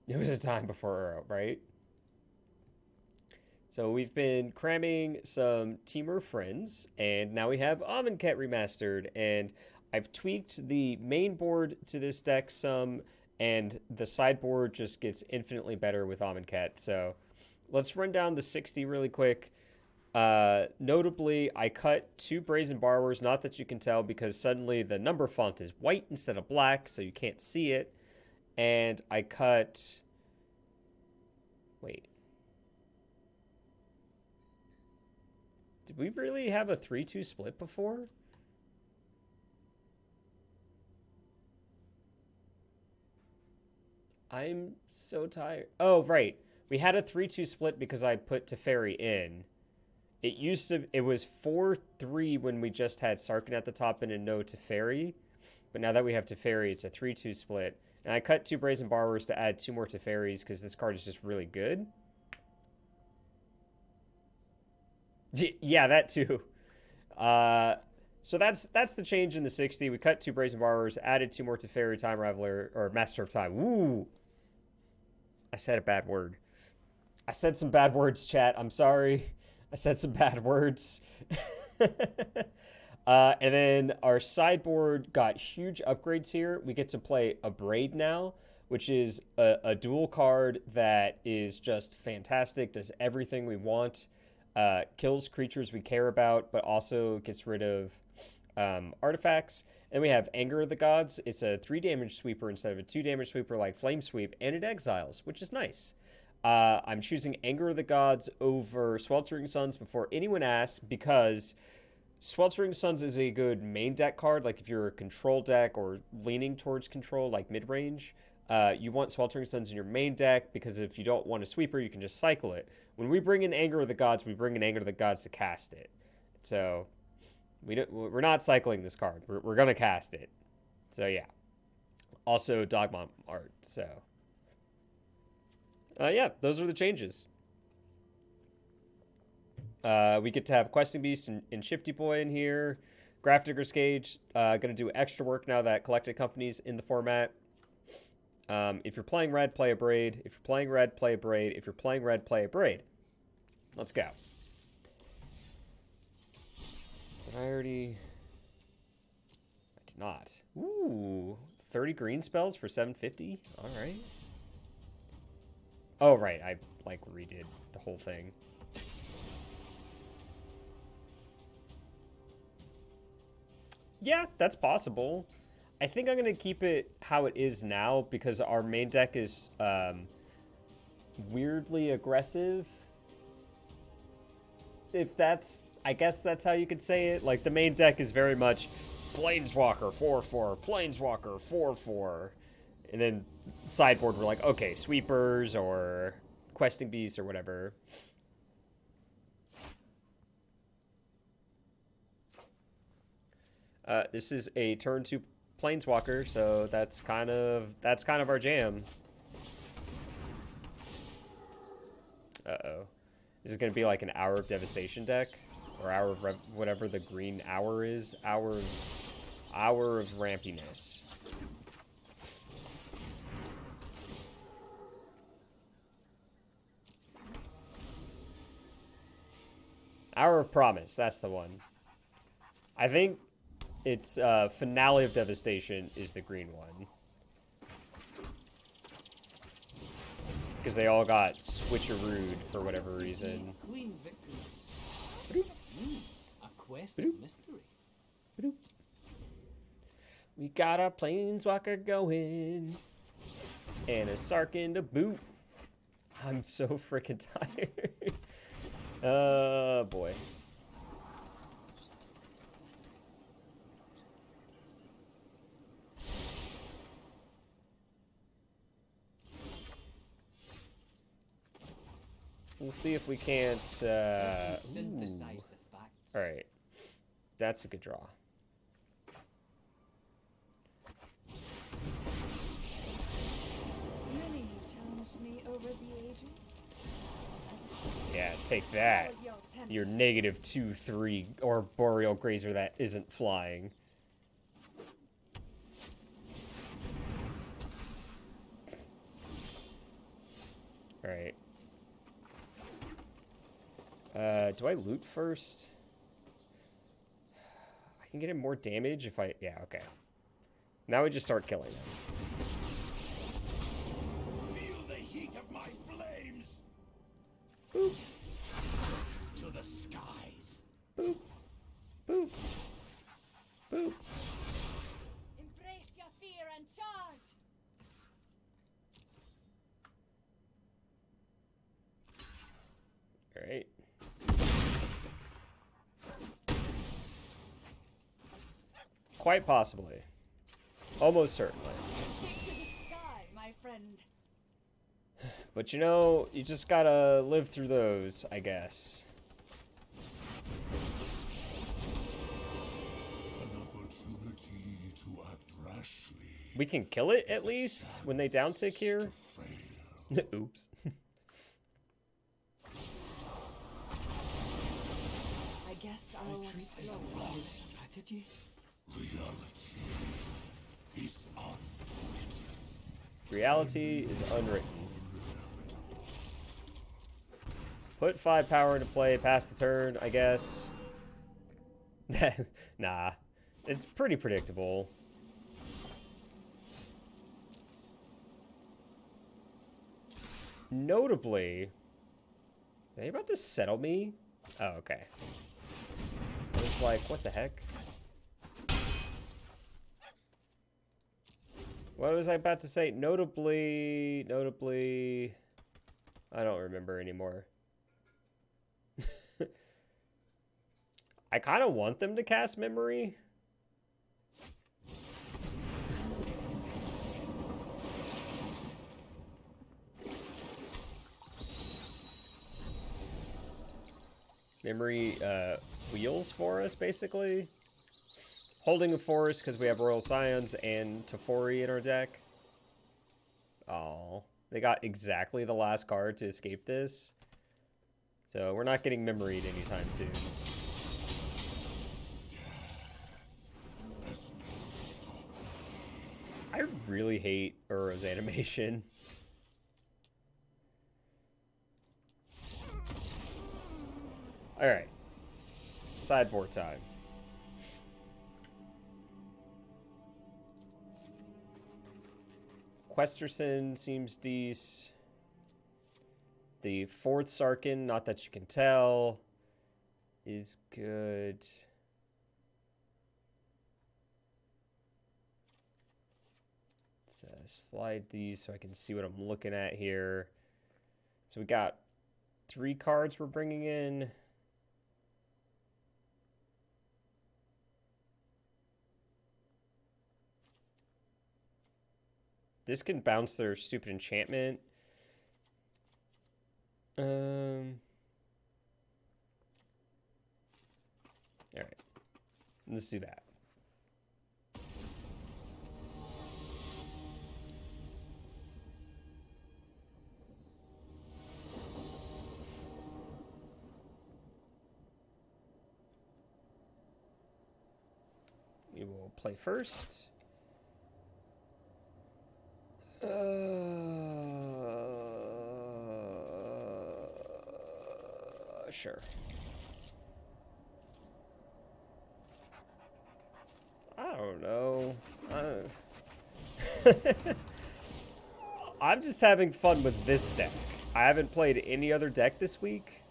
It was a time before Uro, right? So we've been cramming some Temur friends, and now we have Amonkhet remastered, and I've tweaked the main board to this deck some, and the sideboard just gets infinitely better with Amonkhet. So let's run down the 60 really quick. Notably, I cut 2 Brazen Borrowers, not that you can tell because suddenly the number font is white instead of black, so you can't see it. And I cut... Wait. Did we really have a 3-2 split before? I'm so tired. Oh, right. We had a 3-2 split because I put Teferi in. It was 4-3 when we just had Sarkin at the top and a no Teferi. But now that we have Teferi, it's a 3-2 split. And I cut 2 Brazen Borrowers to add 2 more Teferis because this card is just really good. Yeah, that too. So that's the change in the 60. We cut 2 Brazen Borrowers, added 2 more Teferi, Time Raveler, or Master of Time. Woo! I said a bad word. I said some bad words, chat. I'm sorry. I said some bad words. And then our sideboard got huge upgrades here. We get to play a Braid now, which is a dual card that is just fantastic, does everything we want, kills creatures we care about, but also gets rid of artifacts. And we have Anger of the Gods. It's a 3 damage sweeper instead of a 2 damage sweeper like Flame Sweep, and it exiles, which is nice. I'm choosing Anger of the Gods over Sweltering Suns before anyone asks because Sweltering Suns is a good main deck card. Like if you're a control deck or leaning towards control, like mid-range, you want Sweltering Suns in your main deck because if you don't want a sweeper, you can just cycle it. When we bring in Anger of the Gods, we bring in Anger of the Gods to cast it. So we're not cycling this card. We're going to cast it. So yeah. Also Dogma art, so... yeah, those are the changes. We get to have Questing Beast and Shifty Boy in here. Grafdigger's Cage, gonna do extra work now that Collected Company's in the format. If you're playing red, play a Braid. If you're playing red, play a Braid. If you're playing red, play a Braid. Let's go. Did I already... I did not. Ooh, 30 green spells for 750? Alright. Oh, right. I, like, redid the whole thing. Yeah, that's possible. I think I'm going to keep it how it is now because our main deck is weirdly aggressive. If that's... I guess that's how you could say it. Like, the main deck is very much Planeswalker 4-4, Planeswalker 4-4. And then sideboard, we're like, okay, sweepers or questing beasts or whatever. This is a turn 2 planeswalker, so that's kind of our jam. Uh-oh. This is gonna be like an Hour of Devastation deck, or Hour of whatever the green hour is. Hour of Rampiness. Hour of Promise, that's the one. I think it's Finale of Devastation is the green one. Because they all got switcherooed for whatever reason. A quest of mystery. We got our Planeswalker going. And a Sarkin to boot. I'm so freaking tired. Boy. We'll see if we can't, Alright. That's a good draw. Many have challenged me over the ages. Yeah, take that. Your -2/3 or Boreal Grazer that isn't flying. Alright. Do I loot first? I can get him more damage if I... Yeah, okay. Now we just start killing him. Feel the heat of my flames. Boop. To the skies. Boop. Boop. Boop. Embrace your fear and charge. Alright. Quite possibly. Almost certainly. Take to the sky, my friend. But you know, you just gotta live through those, I guess. An opportunity to act rashly. We can kill it, at least, when they down tick here. Fail. Oops. I guess I'll Retreat is a wise strategy. Reality is unwritten. Reality is unwritten. Put 5 power into play, pass the turn, I guess. Nah. It's pretty predictable. Notably... Are they about to settle me? Oh, okay. I was like, what the heck? What was I about to say? Notably... I don't remember anymore. I kind of want them to cast Memory. Memory wheels for us, basically. Holding a forest because we have Royal Scions and Teferi in our deck. Oh, they got exactly the last card to escape this. So we're not getting Memoried anytime soon. I really hate Uro's animation. Alright. Sideboard time. Questerson seems decent. The 4th Sarkin, not that you can tell, is good. Let's slide these so I can see what I'm looking at here. So we got 3 cards we're bringing in. This can bounce their stupid enchantment. Alright. Let's do that. We will play first. Sure. I don't know. I'm just having fun with this deck. I haven't played any other deck this week.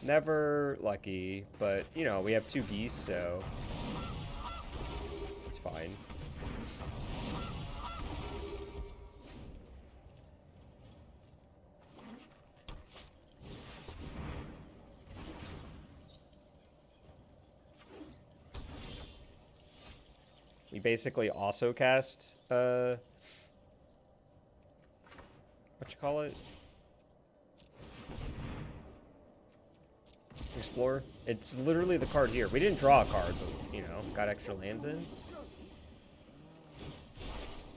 Never lucky, but, you know, we have 2 geese, so it's fine. We basically also cast, what you call it? Explorer. It's literally the card here. We didn't draw a card, but, you know, got extra lands in.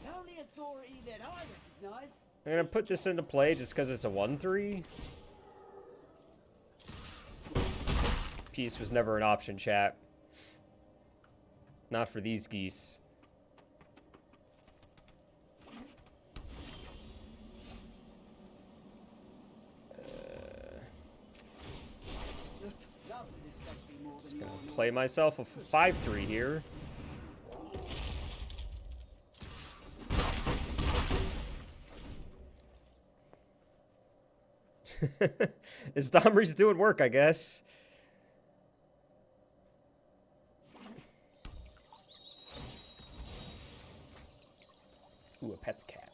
The only authority that I recognize. I'm gonna put this into play just because it's a 1/3. Peace was never an option, chat. Not for these geese. play myself a 5-3 here. This Domri's doing work, I guess. Ooh, a pet cat.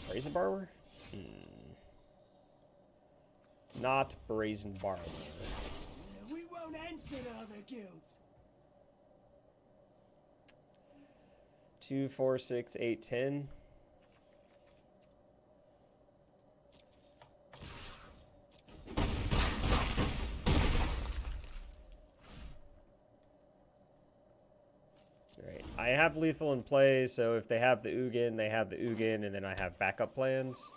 Brazen Borrower? Not Brazen Borrower. We won't answer other guilds. 2, 4, 6, 8, 10. Right. I have lethal in play, so if they have the Ugin, they have the Ugin, and then I have backup plans.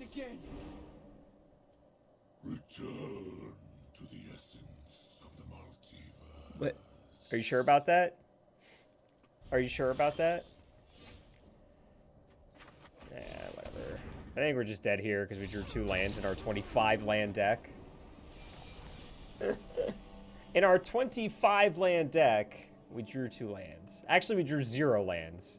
Again. Return to the essence of the multiverse. What? Are you sure about that? Are you sure about that? Yeah, whatever. I think we're just dead here because we drew 2 lands in our 25 land deck. In our 25 land deck, we drew 2 lands. Actually, we drew 0 lands.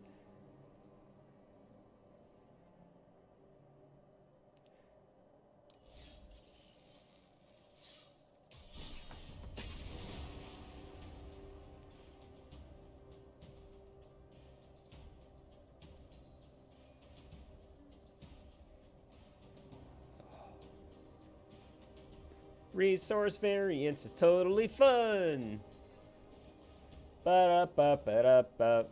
Resource variance is totally fun. Ba-da-ba-ba-da-ba.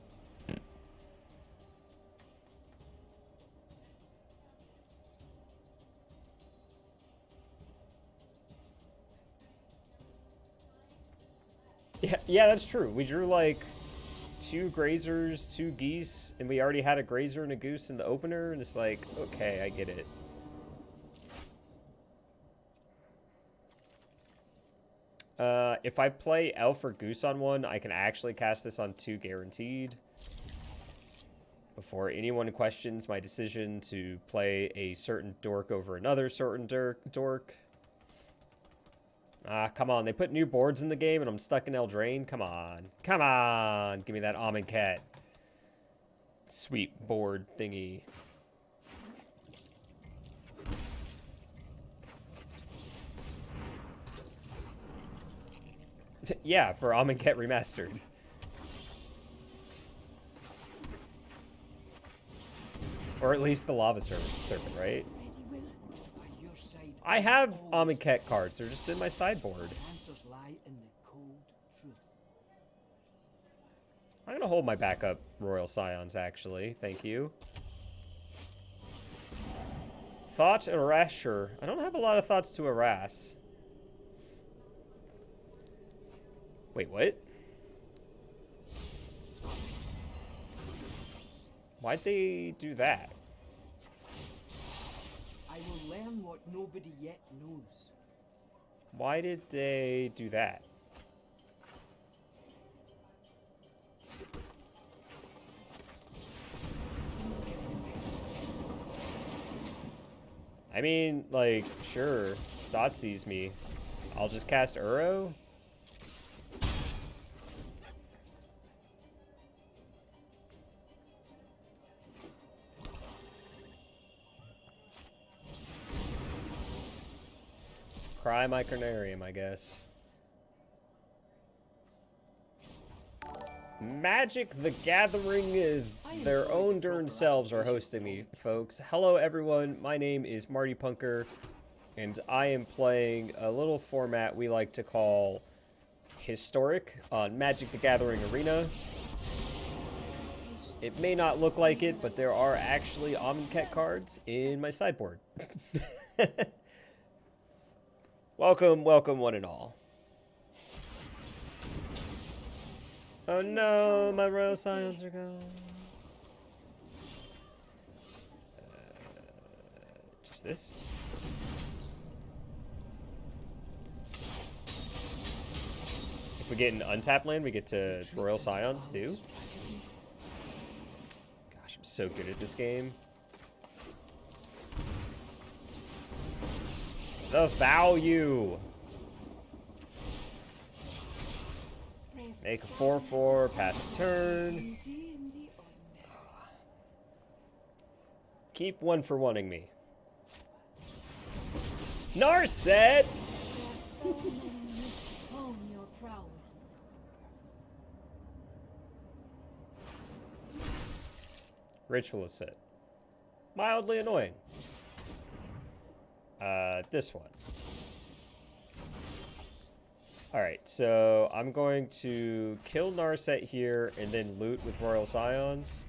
Yeah, that's true. We drew like 2 grazers, 2 geese, and we already had a grazer and a goose in the opener, and it's like, okay, I get it. If I play elf or goose on one, I can actually cast this on 2 guaranteed. Before anyone questions my decision to play a certain dork over another certain dork. Ah, come on. They put new boards in the game and I'm stuck in Eldraine. Come on. Come on. Give me that Almond Cat. Sweet board thingy. Yeah, for Almond Cat Remastered. Or at least the Lava Serpent, right? I have Almond Cat cards. They're just in my sideboard. I'm gonna hold my backup Royal Scions, actually. Thank you. Thought Erasure. I don't have a lot of thoughts to Eras. Wait, what? Why'd they do that? I will learn what nobody yet knows. Why did they do that? I mean, like, sure, Dot sees me. I'll just cast Uro. Cry my Carnarium, I guess. Magic the Gathering, their own darn selves are hosting me, folks. Hello, everyone. My name is Marty Punker, and I am playing a little format we like to call Historic on Magic the Gathering Arena. It may not look like it, but there are actually Amonkhet cards in my sideboard. Welcome, welcome, one and all. Oh no, my Royal Scions are gone. Just this? we get an untapped land, we get to Royal Scions too. Gosh, I'm so good at this game. The value. Make a 4/4, pass the turn. Keep one for wanting me. Narset! Hone your prowess. Ritualist set. Mildly annoying. This one. Alright, so I'm going to kill Narset here and then loot with Royal Scions.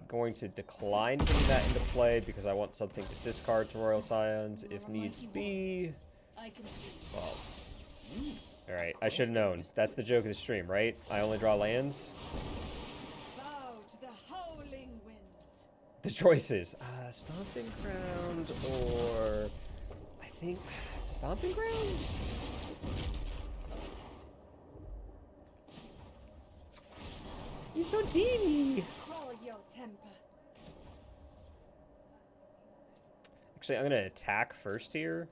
Going to decline putting that into play because I want something to discard to Royal Scions if needs be. Well, alright, I should have known. That's the joke of the stream, right? I only draw lands. Bow to the howling winds. The choices. Stomping Ground or... I think... Stomping Ground? He's so teeny. Hold your temper. Actually, I'm going to attack first here.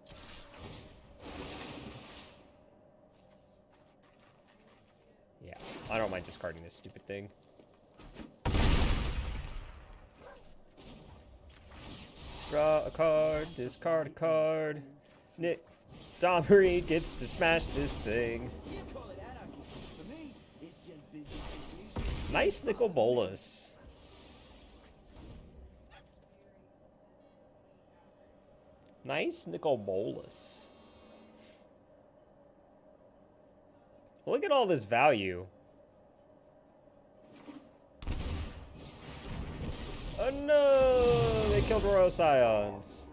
Yeah, I don't mind discarding this stupid thing. Draw a card, discard a card. Nick Domry gets to smash this thing. You call it anarchy. For me, it's just business as usual. Nice Nicol Bolas. Nice Nicol Bolas. Look at all this value. Oh no! They killed Royal Scions.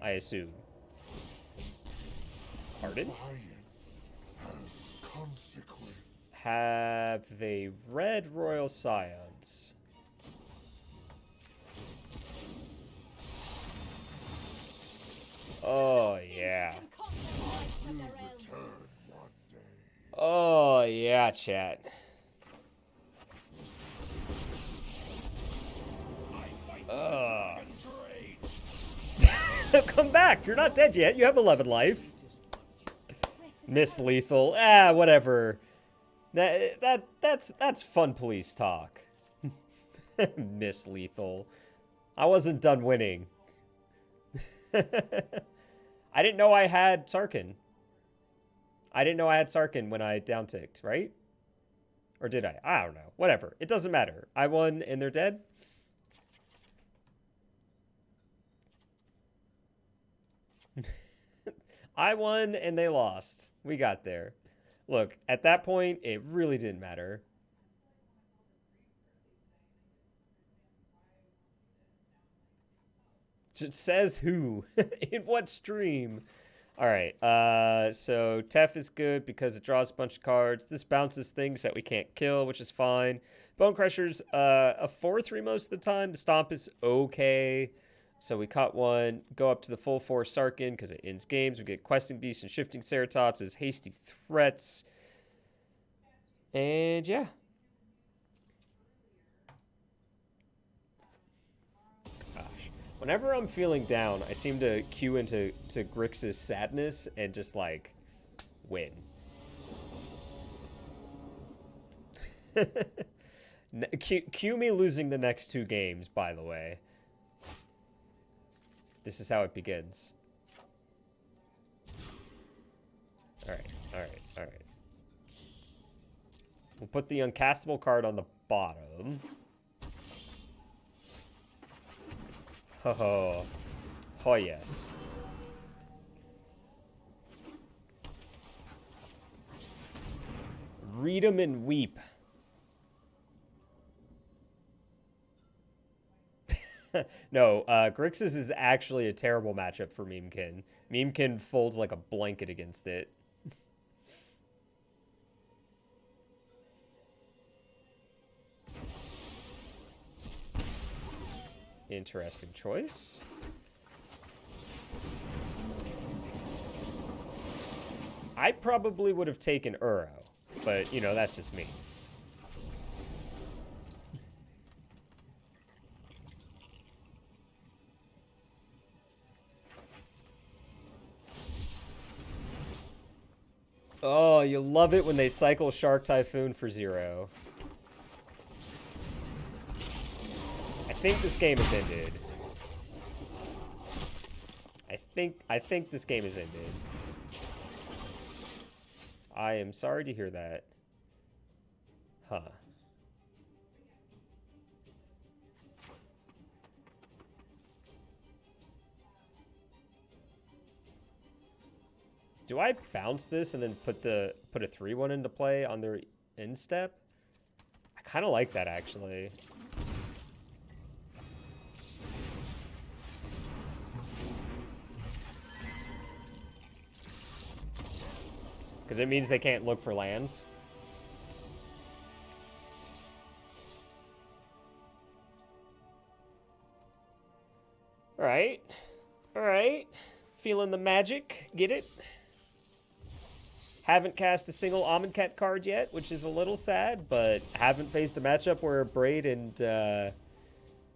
I assume. Pardon? Defiance has consequence. Have a red Royal Scions. Oh yeah. Return one day. Oh yeah, chat. Come back! You're not dead yet. You have 11 life. Miss Lethal. Ah, whatever. That's fun police talk. Miss Lethal. I wasn't done winning. I didn't know I had Sarkin. I didn't know I had Sarkin when I downticked, right? Or did I? I don't know. Whatever. It doesn't matter. I won and they're dead. I won and they lost. We got there. Look, at that point, it really didn't matter. It says who? In what stream? Alright, so Tef is good because it draws a bunch of cards. This bounces things that we can't kill, which is fine. Bone Crusher's a 4/3 most of the time. The Stomp is okay. So we caught one, go up to the full force Sarkin because it ends games. We get Questing Beast and Shifting Ceratops as hasty threats. And yeah. Gosh. Whenever I'm feeling down, I seem to cue into Grix's sadness and just like win. Cue me losing the next 2 games, by the way. This is how it begins. Alright, alright, alright. We'll put the uncastable card on the bottom. Oh, oh yes. Read 'em and weep. No, Grixis is actually a terrible matchup for Memekin. Memekin folds like a blanket against it. Interesting choice. I probably would have taken Uro, but, you know, that's just me. Oh, you love it when they cycle Shark Typhoon for 0. I think this game is ended. I think this game is ended. I am sorry to hear that. Huh. Do I bounce this and then put a 3-1 into play on their end step? I kind of like that, actually. Because it means they can't look for lands. Alright. Alright. Feeling the magic. Get it? Haven't cast a single Amonkhet card yet, which is a little sad, but haven't faced a matchup where Braid and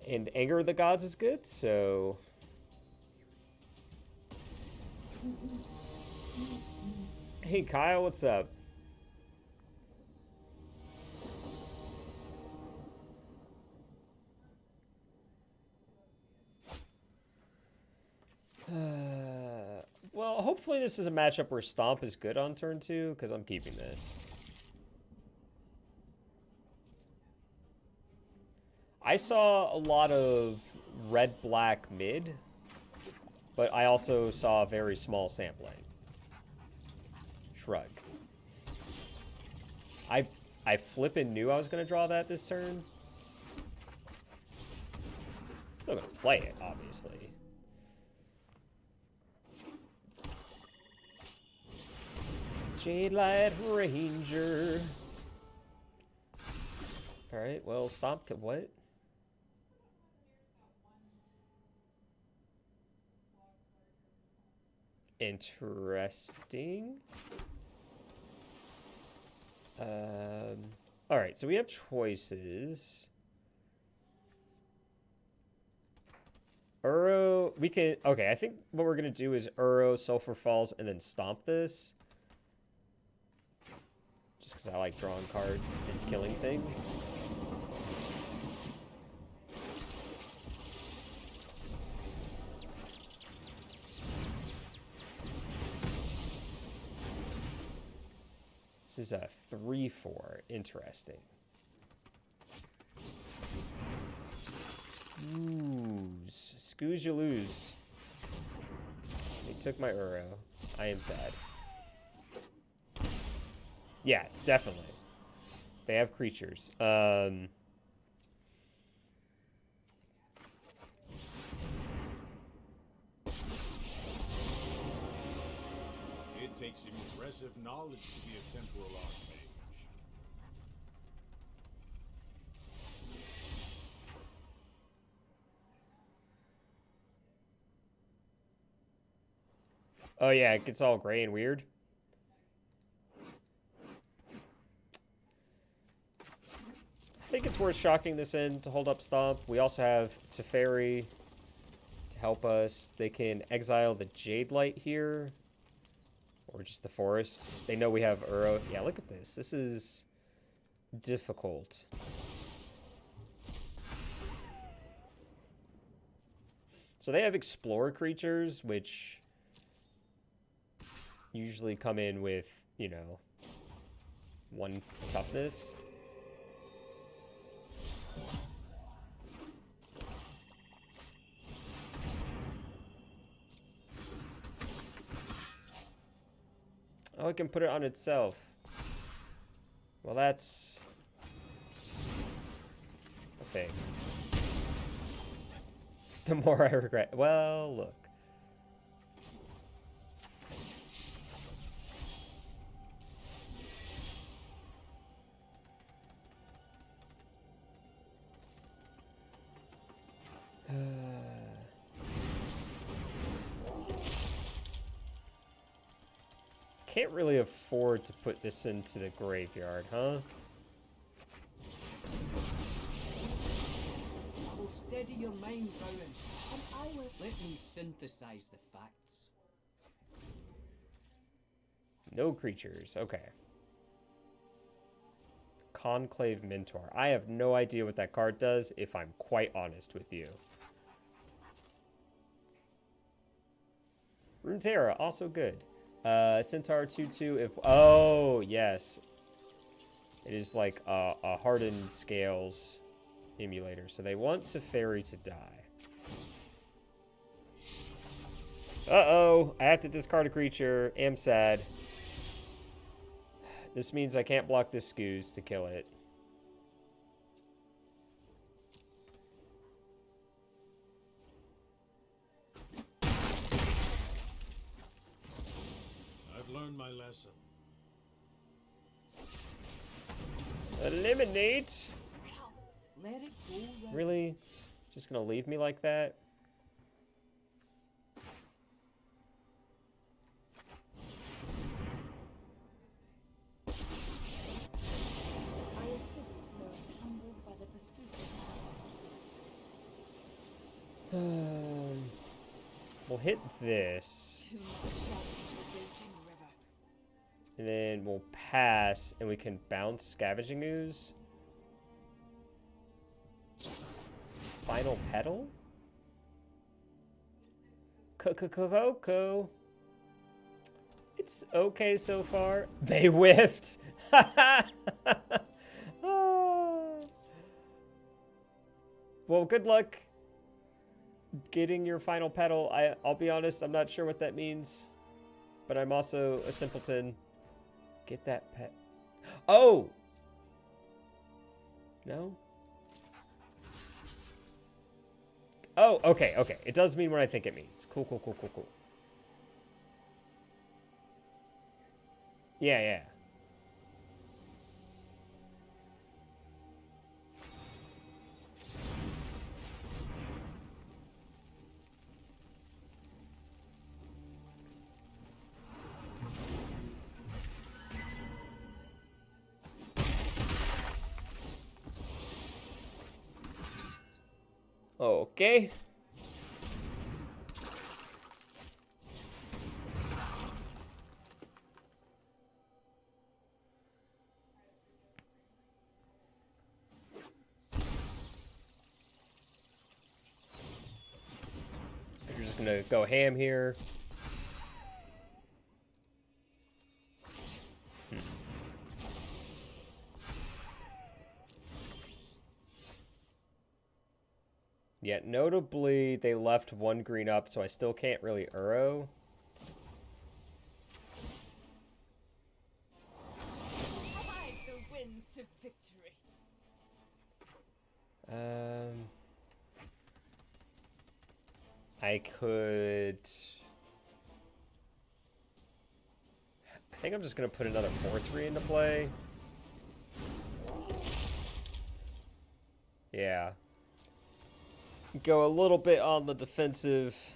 Anger of the Gods is good, so... Hey, Kyle, what's up? Well, hopefully this is a matchup where Stomp is good on turn 2, because I'm keeping this. I saw a lot of red-black mid, but I also saw a very small sampling. Shrug. I flippin' knew I was going to draw that this turn. Still going to play it, obviously. Jade Light Ranger. Alright, well, Stomp, what? Interesting. Alright, so we have choices. Uro, we can... Okay, I think what we're going to do is Uro, Sulfur Falls, and then Stomp this. Just because I like drawing cards and killing things. This is a 3-4. Interesting. Scoos you lose. They took my Uro. I am sad. Yeah, definitely. They have creatures. It takes impressive knowledge to be a temporal archmage. Oh yeah, it gets all gray and weird. I think it's worth shocking this in to hold up Stomp. We also have Teferi to help us. They can exile the Jade Light here. Or just the forest. They know we have Uro. Yeah, look at this. This is difficult. So they have Explorer creatures, which usually come in with, you know, 1 toughness. Oh, it can put it on itself. Well, that's a thing. The more I regret. Well, look. can't really afford to put this into the graveyard, huh? I will steady your mind, Rowan, and I will let me synthesize the facts. No creatures. Okay. Conclave Mentor. I have no idea what that card does, if I'm quite honest with you. Runeterra, also good. Centaur 2/2 if... Oh, yes. It is like a hardened scales emulator. So they want Teferi to die. Uh-oh. I have to discard a creature. Am sad. This means I can't block this Scooze to kill it. I've learned my lesson. Eliminate. Let it go, Rowan. Really? Just gonna leave me like that? I assist those humbled by the pursuit of power. We'll hit this. Too much challenge the raging river. And then we'll pass, and we can bounce Scavenging Ooze. Final Petal? Coco. It's okay so far. They whiffed. Ah. Well, good luck getting your final petal. I'll be honest, I'm not sure what that means. But I'm also a simpleton. Get that pet. Oh! No? Oh, okay. It does mean what I think it means. Cool. Yeah. Okay. You're just gonna go ham here. Yet notably, they left one green up, so I still can't really Uro. Ride the winds to victory. I could... I think I'm just going to put another 4/3 into play. Yeah. Go a little bit on the defensive.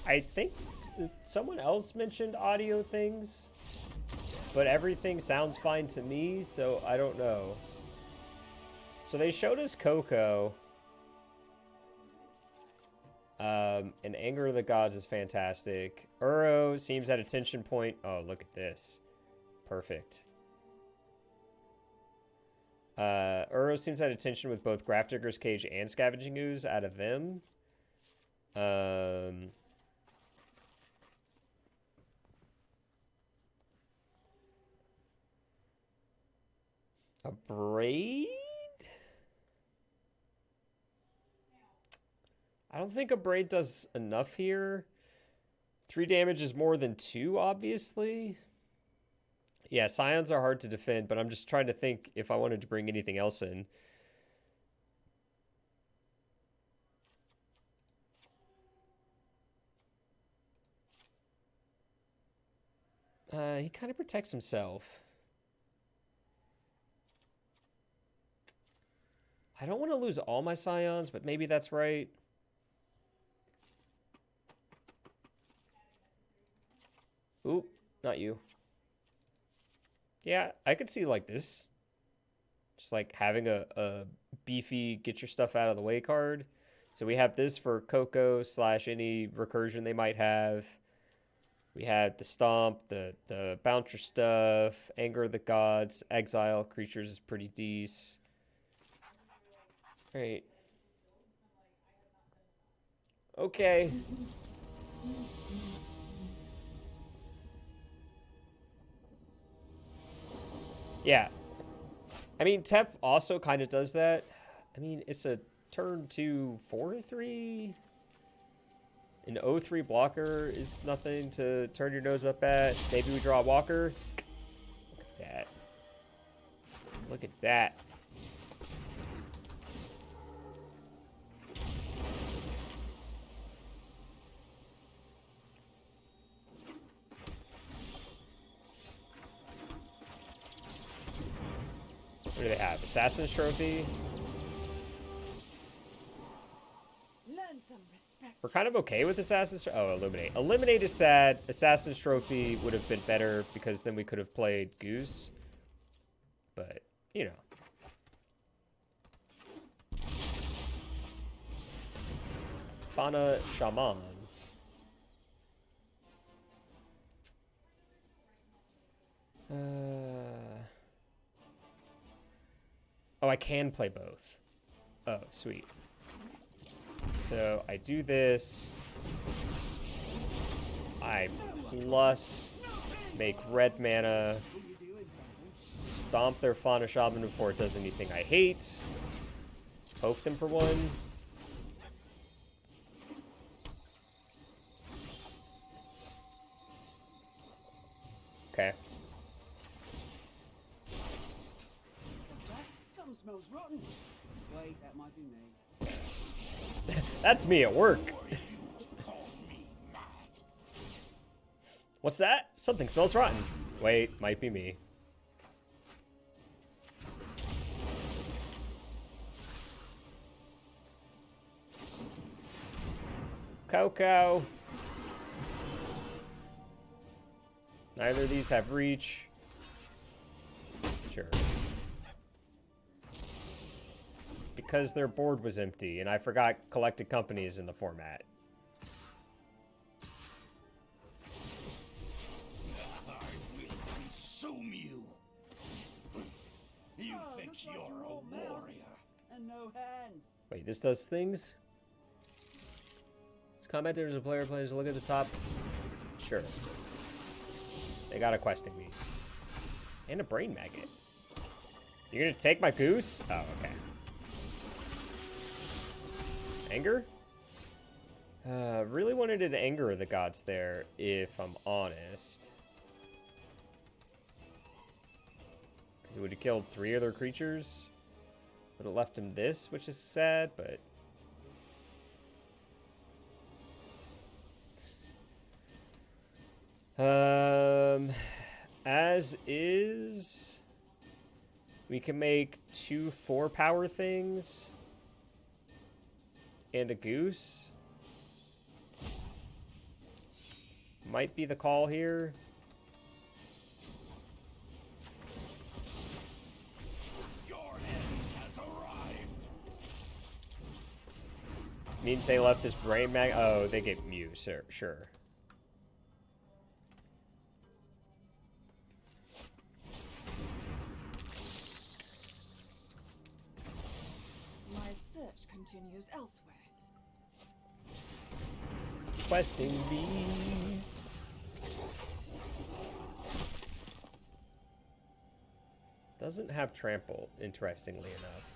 I think someone else mentioned audio things, but everything sounds fine to me, so I don't know. So they showed us Coco. And Anger of the Gods is fantastic. Uro seems at a tension point. Oh, look at this. Perfect. Uro seems at a tension with both Grafdigger's Cage and Scavenging Ooze out of them. A Braid? I don't think a Braid does enough here. 3 damage is more than 2, obviously. Yeah, Scions are hard to defend, but I'm just trying to think if I wanted to bring anything else in. He kind of protects himself. I don't want to lose all my Scions, but maybe that's right. Oop, not you. Yeah, I could see like this. Just like having a beefy get your stuff out of the way card. So we have this for Coco / any recursion they might have. We had the Stomp, the Bouncer stuff, Anger of the Gods, Exile creatures is pretty decent. Great. Okay. Yeah. I mean, Tef also kind of does that. I mean, it's a turn 2 4/3. An 0/3 blocker is nothing to turn your nose up at. Maybe we draw a walker. Look at that. Look at that. What do they have? Assassin's Trophy? Learn some respect. We're kind of okay with Assassin's... Oh, Illuminate. Eliminate is sad. Assassin's Trophy would have been better because then we could have played Goose. But, you know. Fauna Shaman. Oh, I can play both. Oh, sweet. So I do this. I plus make red mana. Stomp their Fauna Shaman before it does anything I hate. Poke them for 1. Okay. What's that? Something smells rotten. Wait, that might be me. That's me at work. What's that? Something smells rotten. Wait, might be me. Coco. Neither of these have reach. Sure. Because their board was empty, and I forgot collected companies in the format. I will consume you. You think looks you're like a all mouth warrior? And no hands. Wait, this does things? This commentators and player players look at the top. Sure. They got a questing beast. And a brain maggot. You're gonna take my goose? Oh, okay. Anger? Really wanted an Anger of the Gods there, if I'm honest. Because it would have killed 3 other creatures. Would have left him this, which is sad, but... As is... We can make 2 4-power things. And a goose. Might be the call here. Your end has arrived. Means they left this brain mag. Oh, they get Mew, sure. My search continues elsewhere. Questing beast. Doesn't have trample, interestingly enough.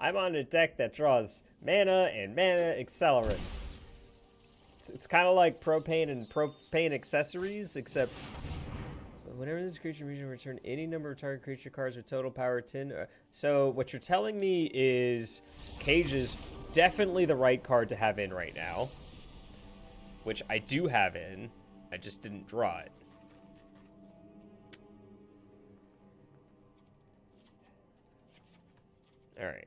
I'm on a deck that draws mana and mana accelerants. It's kind of like propane and propane accessories, except whenever this creature return any number of target creature cards with total power 10. So what you're telling me is Cage's definitely the right card to have in right now. Which I do have in. I just didn't draw it. Alright.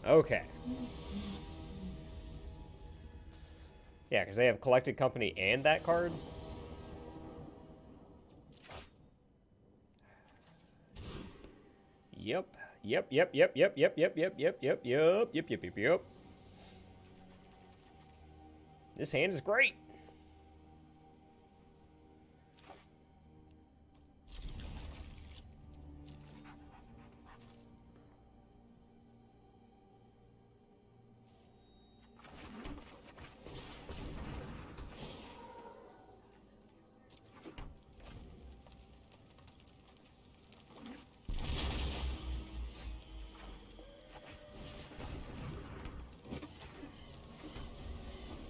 Okay. Yeah, because they have Collected Company and that card. Yep. Yep. This hand is great.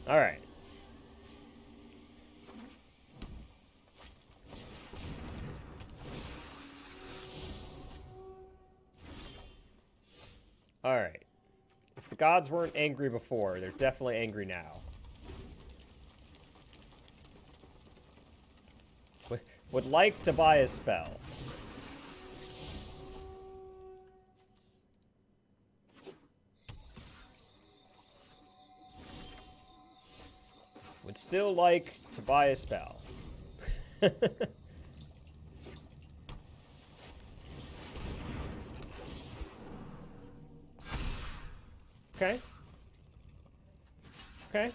All right. All right. If the gods weren't angry before, they're definitely angry now. Would like to buy a spell. Would still like to buy a spell. Okay. Okay.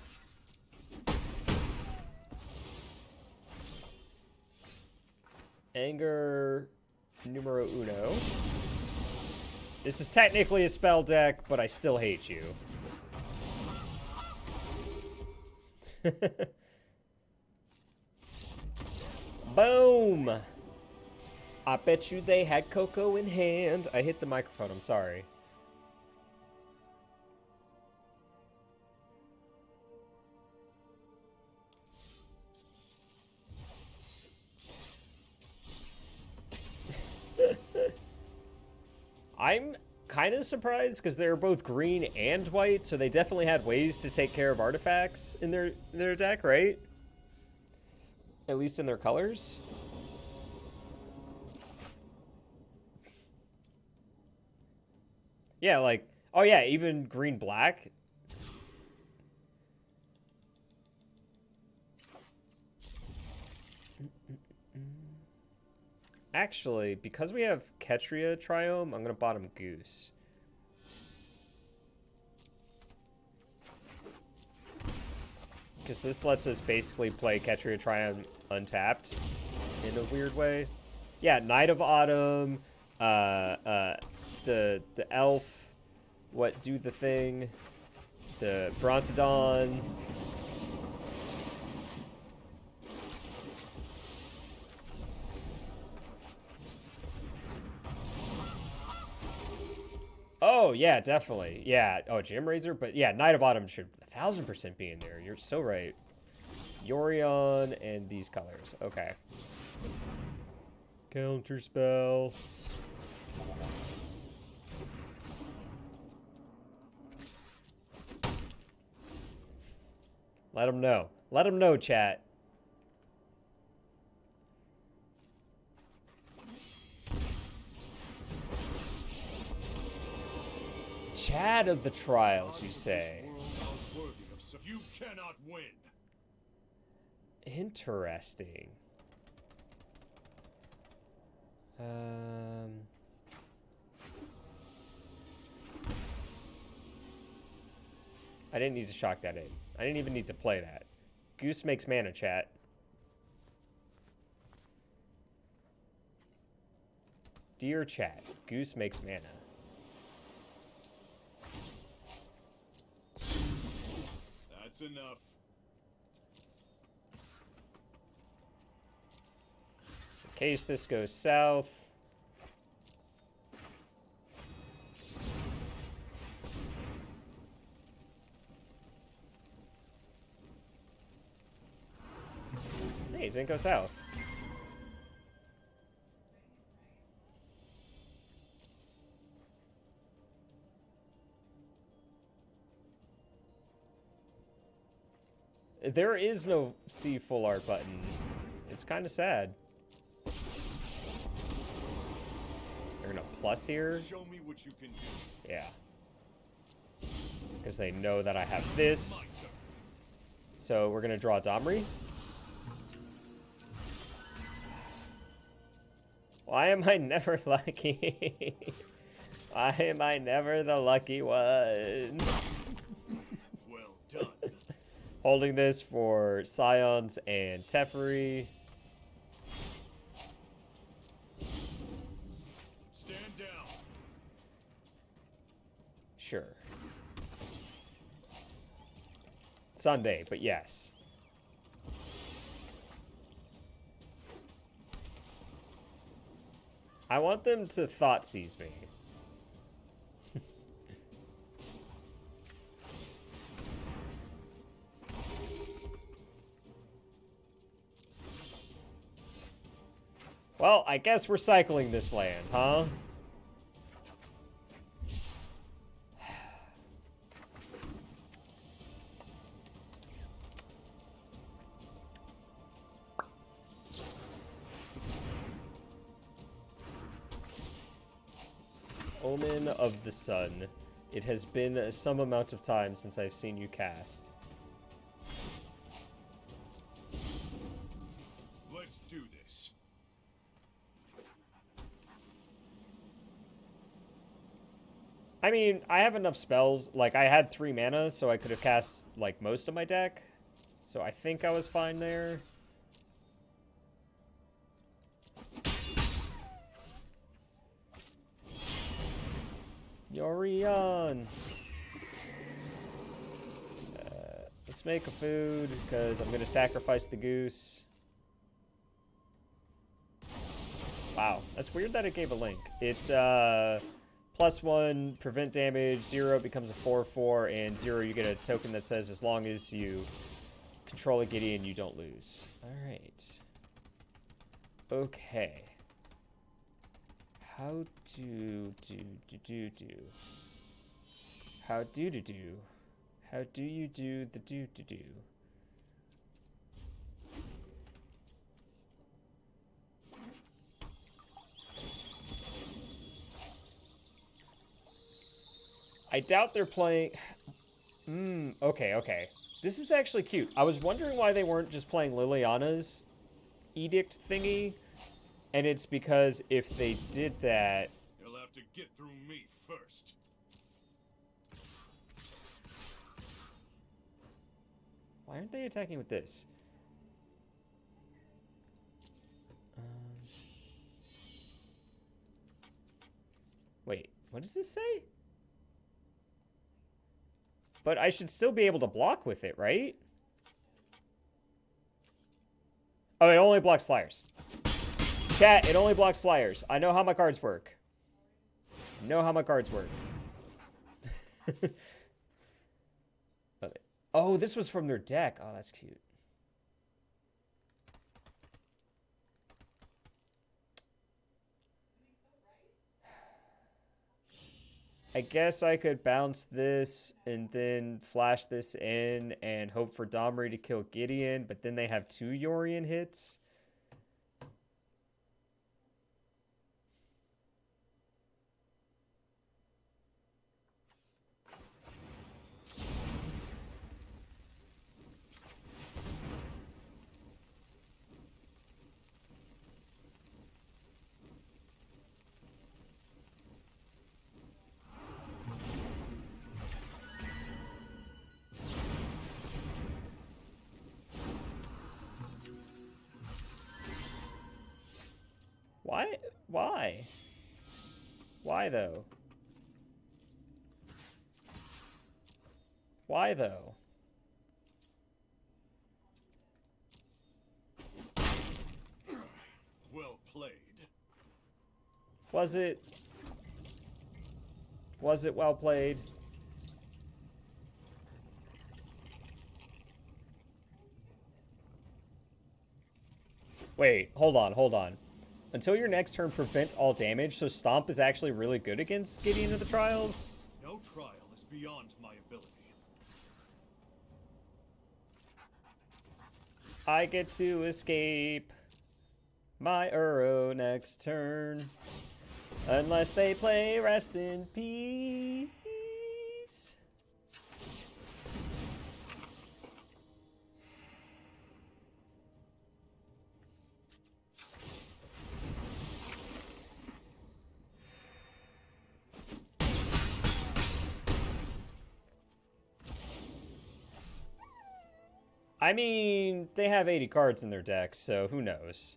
Anger numero uno. This is technically a spell deck, but I still hate you. Boom! I bet you they had cocoa in hand. I hit the microphone, I'm sorry. I'm kind of surprised because they're both green and white, so they definitely had ways to take care of artifacts in their deck, right? At least in their colors. Yeah, like, oh yeah, even green-black. Actually, because we have Ketria Triome, I'm gonna bottom Goose. Because this lets us basically play Ketria Triome untapped in a weird way. Yeah, Knight of Autumn, the elf, what do the thing, the Brontodon. Oh, yeah, definitely. Yeah. Oh, Gem Razor. But yeah, Knight of Autumn should 1000% be in there. You're so right. Yorion and these colors. Okay. Counter spell. Let them know. Let them know, chat. Chad of the trials, you say? You cannot win. Interesting. I didn't need to shock that in. I didn't even need to play that. Goose makes mana, chat. Dear chat, Goose makes mana. That's enough. In case this goes south. Hey, it didn't go south. There is no see full art button. It's kind of sad. They're gonna plus here. Show me what you can do. Yeah. Because they know that I have this. So we're gonna draw Domri. Why am I never lucky? Why am I never the lucky one? Well done. Holding this for Scions and Teferi. Stand down. Sure. Sunday, but yes. I want them to thought seize me. Well, I guess we're cycling this land, huh? Omen of the Sun. It has been some amount of time since I've seen you cast. Let's do this. I mean, I have enough spells. Like, I had 3 mana, so I could have cast, like, most of my deck. So I think I was fine there. Yorion! Let's make a food, because I'm going to sacrifice the goose. Wow, that's weird that it gave a link. It's, +1, prevent damage, 0 becomes a 4/4, and 0 you get a token that says as long as you control a Gideon, you don't lose. Alright. Okay. How do. How do. How do you do the do? I doubt they're playing... okay. This is actually cute. I was wondering why they weren't just playing Liliana's edict thingy. And it's because if they did that... You'll have to get through me first. Why aren't they attacking with this? Wait, what does this say? But I should still be able to block with it, right? Oh, it only blocks flyers. Chat, it only blocks flyers. I know how my cards work. I know how my cards work. Oh, this was from their deck. Oh, that's cute. I guess I could bounce this and then flash this in and hope for Domri to kill Gideon, but then they have 2 Yorion hits. Why? Why? Why though? Why though? Well played. Was it? Was it well played? Wait, hold on. Until your next turn, prevent all damage, so Stomp is actually really good against Gideon of the Trials? No trial is beyond my ability. I get to escape my Uro next turn. Unless they play Rest in Peace. I mean, they have 80 cards in their deck, so who knows?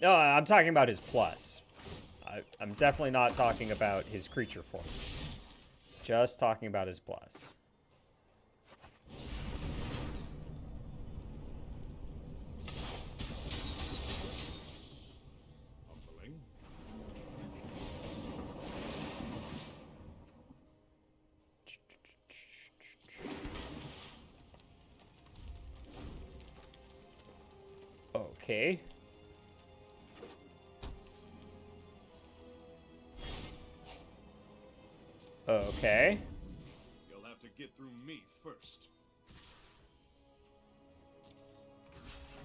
No, I'm talking about his plus. I'm definitely not talking about his creature form. Just talking about his plus. Humbling. Okay. Okay. You'll have to get through me first.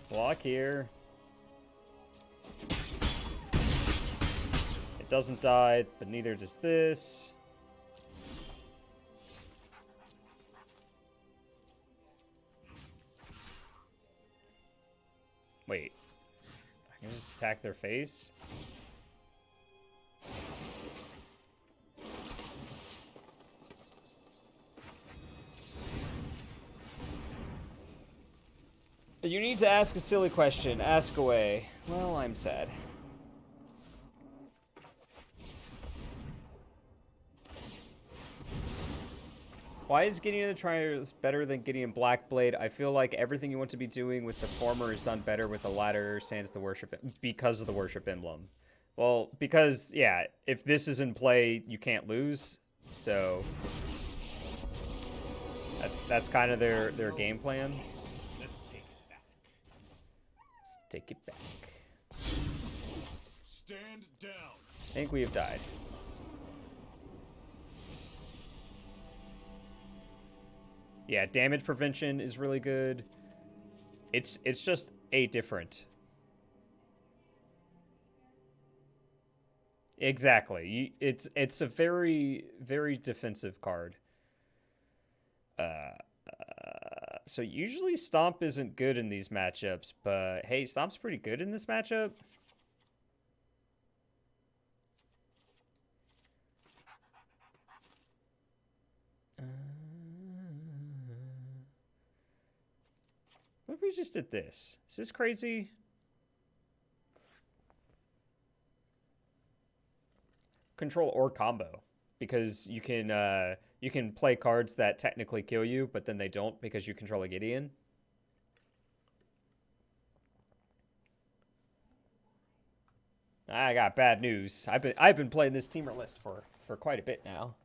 Block here. It doesn't die, but neither does this. Wait. I can just attack their face? You need to ask a silly question. Ask away. Well, I'm sad. Why is Gideon the Triers better than Gideon Blackblade? I feel like everything you want to be doing with the former is done better with the latter, sans the worship, because of the worship emblem. Well, because, yeah, if this is in play, you can't lose. So that's kind of their game plan. Let's take it back. Let's take it back. Stand down. I think we have died. Yeah, damage prevention is really good. It's just a different. Exactly. It's a very defensive card. So usually Stomp isn't good in these matchups, but hey, Stomp's pretty good in this matchup. What if we just did this? Is this crazy? Control or combo, because you can play cards that technically kill you, but then they don't because you control a Gideon. I got bad news. I've been playing this teamer list for quite a bit now.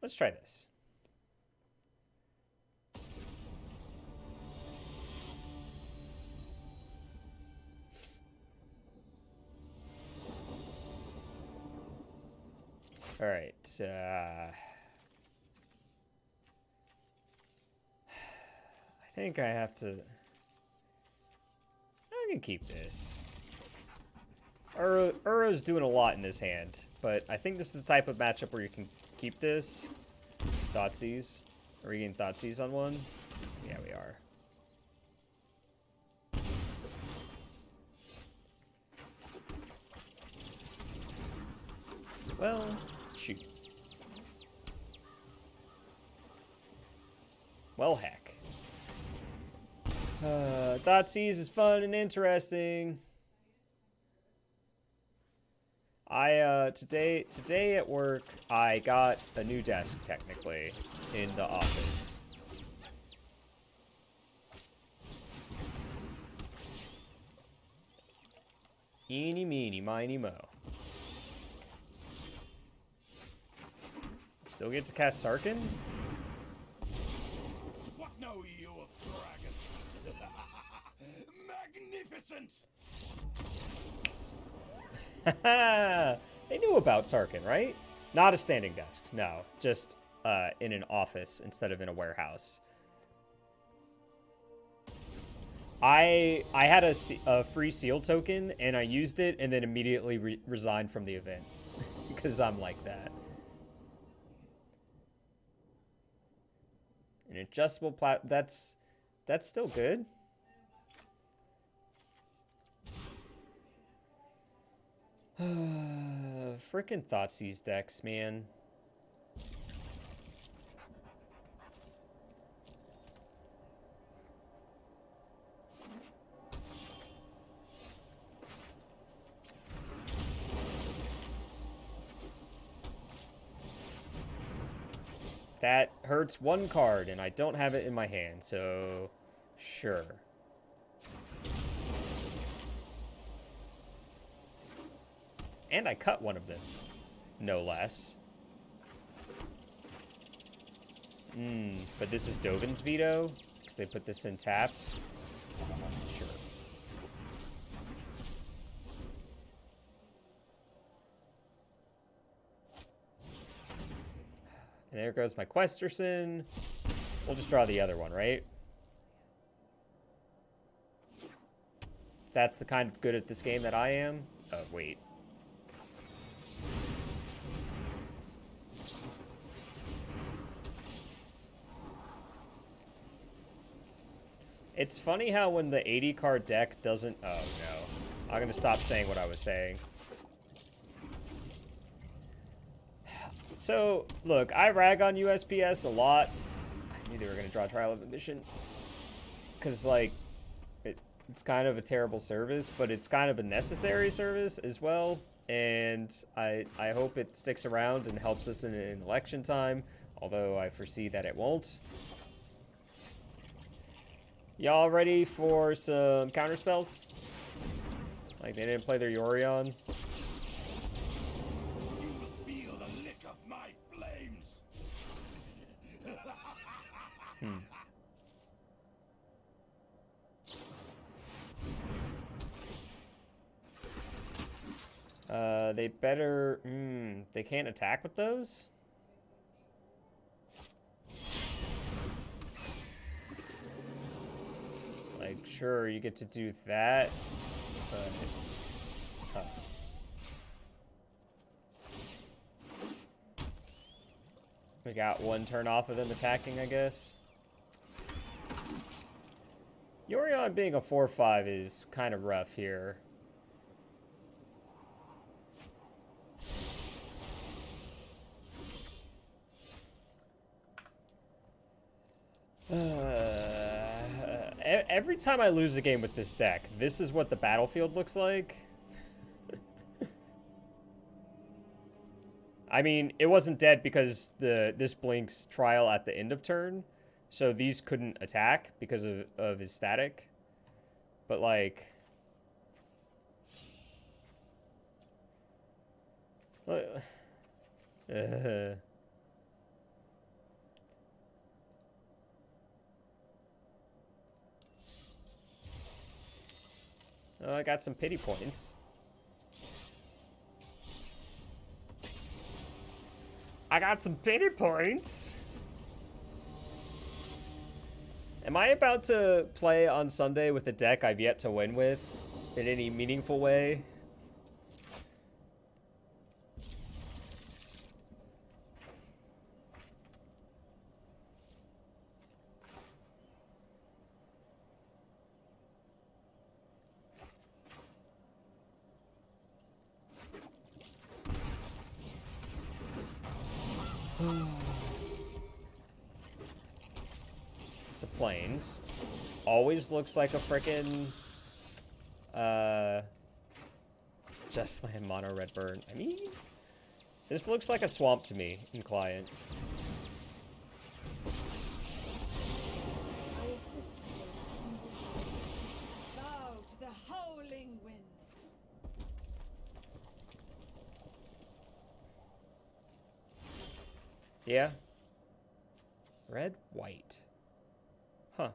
Let's try this. All right. I think I have to. I can keep this. Uro's doing a lot in this hand, but I think this is the type of matchup where you can keep this. Thoughtseize. Are we getting Thoughtseize on one? Yeah, we are. Well, shoot. Well, heck. Thoughtseize is fun and interesting. Today at work, I got a new desk, technically, in the office. Eeny, meeny, miny, mo. Still get to cast Sarkin? What know you of Magnificent! They knew about Sarkin, right? Not a standing desk, no. Just in an office instead of in a warehouse. I had a free seal token, and I used it, and then immediately resigned from the event. Because I'm like that. An adjustable that's still good. Freaking Thoughtseize decks, man. That hurts one card, and I don't have it in my hand, so sure. And I cut one of them, no less. But this is Dovin's veto, because they put this in tapped. Sure. And there goes my Questerson. We'll just draw the other one, right? That's the kind of good at this game that I am. Oh, wait. It's funny how when the 80 card deck doesn't... Oh, no. I'm going to stop saying what I was saying. So, look, I rag on USPS a lot. I knew they were going to draw Trial of Admission. Because, like, it's kind of a terrible service, but it's kind of a necessary service as well. And I hope it sticks around and helps us in election time, although I foresee that it won't. Y'all ready for some counter spells? Like, they didn't play their Yorion. You will feel the lick of my flames. They better... they can't attack with those? Like, sure, you get to do that, but... We got one turn off of them attacking, I guess. Yorion being a 4-5 is kind of rough here. Every time I lose a game with this deck, this is what the battlefield looks like. I mean, it wasn't dead because this blinks trial at the end of turn, so these couldn't attack because of his static. But like, oh, I got some pity points. I got some pity points. Am I about to play on Sunday with a deck I've yet to win with in any meaningful way? It's a plains. Always looks like a frickin' just land mono red burn. I mean, this looks like a swamp to me in client. I assist those humble. Bow to the howling winds. Yeah. Red, white. Huh.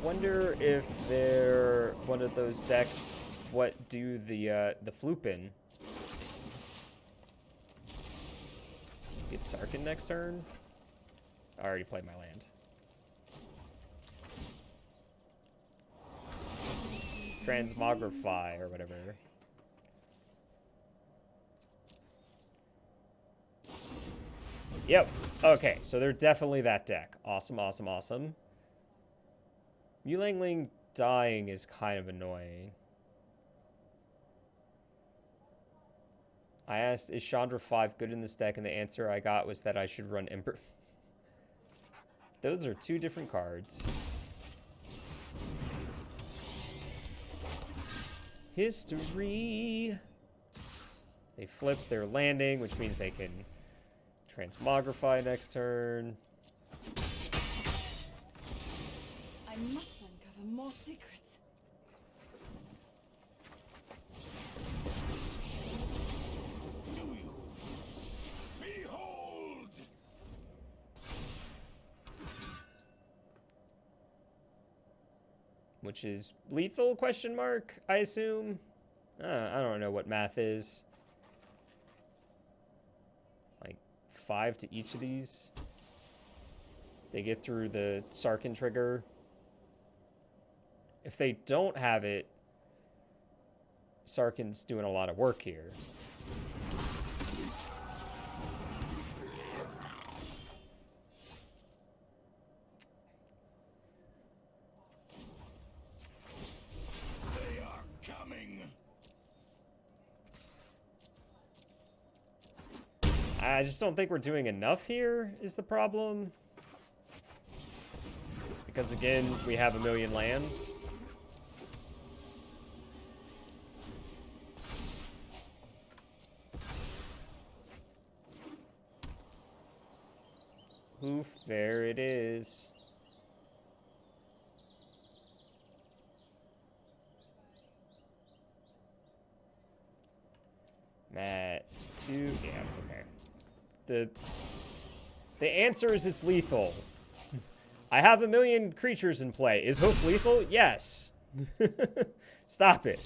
Wonder if they're one of those decks. What do the Floopin? Get Sarkin next turn. I already played my land. Transmogrify or whatever. Yep. Okay, so they're definitely that deck. Awesome, awesome, awesome. Yulangling dying is kind of annoying. I asked, is Chandra 5 good in this deck? And the answer I got was that I should run Emperor. Those are two different cards. History. They flip their landing, which means they can Transmogrify next turn. I must uncover more secrets. Do you? Behold! Which is lethal, question mark, I assume? I don't know what math is. Like 5 to each of these. They get through the Sarkin trigger. If they don't have it, Sarkin's doing a lot of work here. They are coming. I just don't think we're doing enough here, is the problem. Because again, we have a million lands. Oof, there it is. Matt, 2, yeah, okay. The answer is it's lethal. I have a million creatures in play. Is Hoof lethal? Yes. Stop it.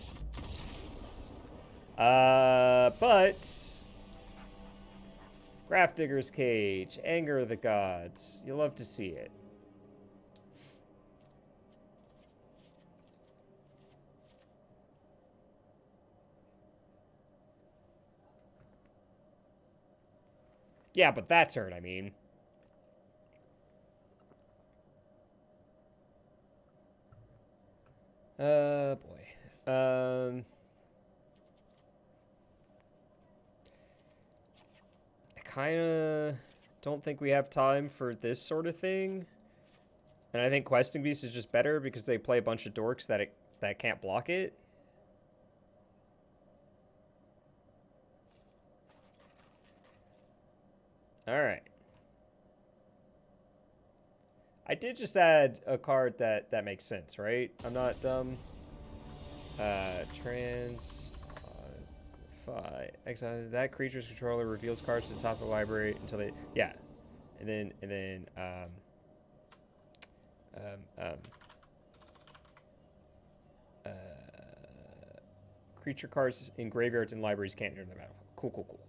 But Grafdigger's Cage, Anger of the Gods. You'll love to see it. Yeah, but that turn, I mean. Boy. I kind of don't think we have time for this sort of thing. And I think Questing Beast is just better because they play a bunch of dorks that can't block it. All right. I did just add a card that makes sense, right? I'm not dumb. Exile that creature's controller reveals cards to the top of the library until they, yeah, and then creature cards in graveyards and libraries can't enter the battlefield. Cool.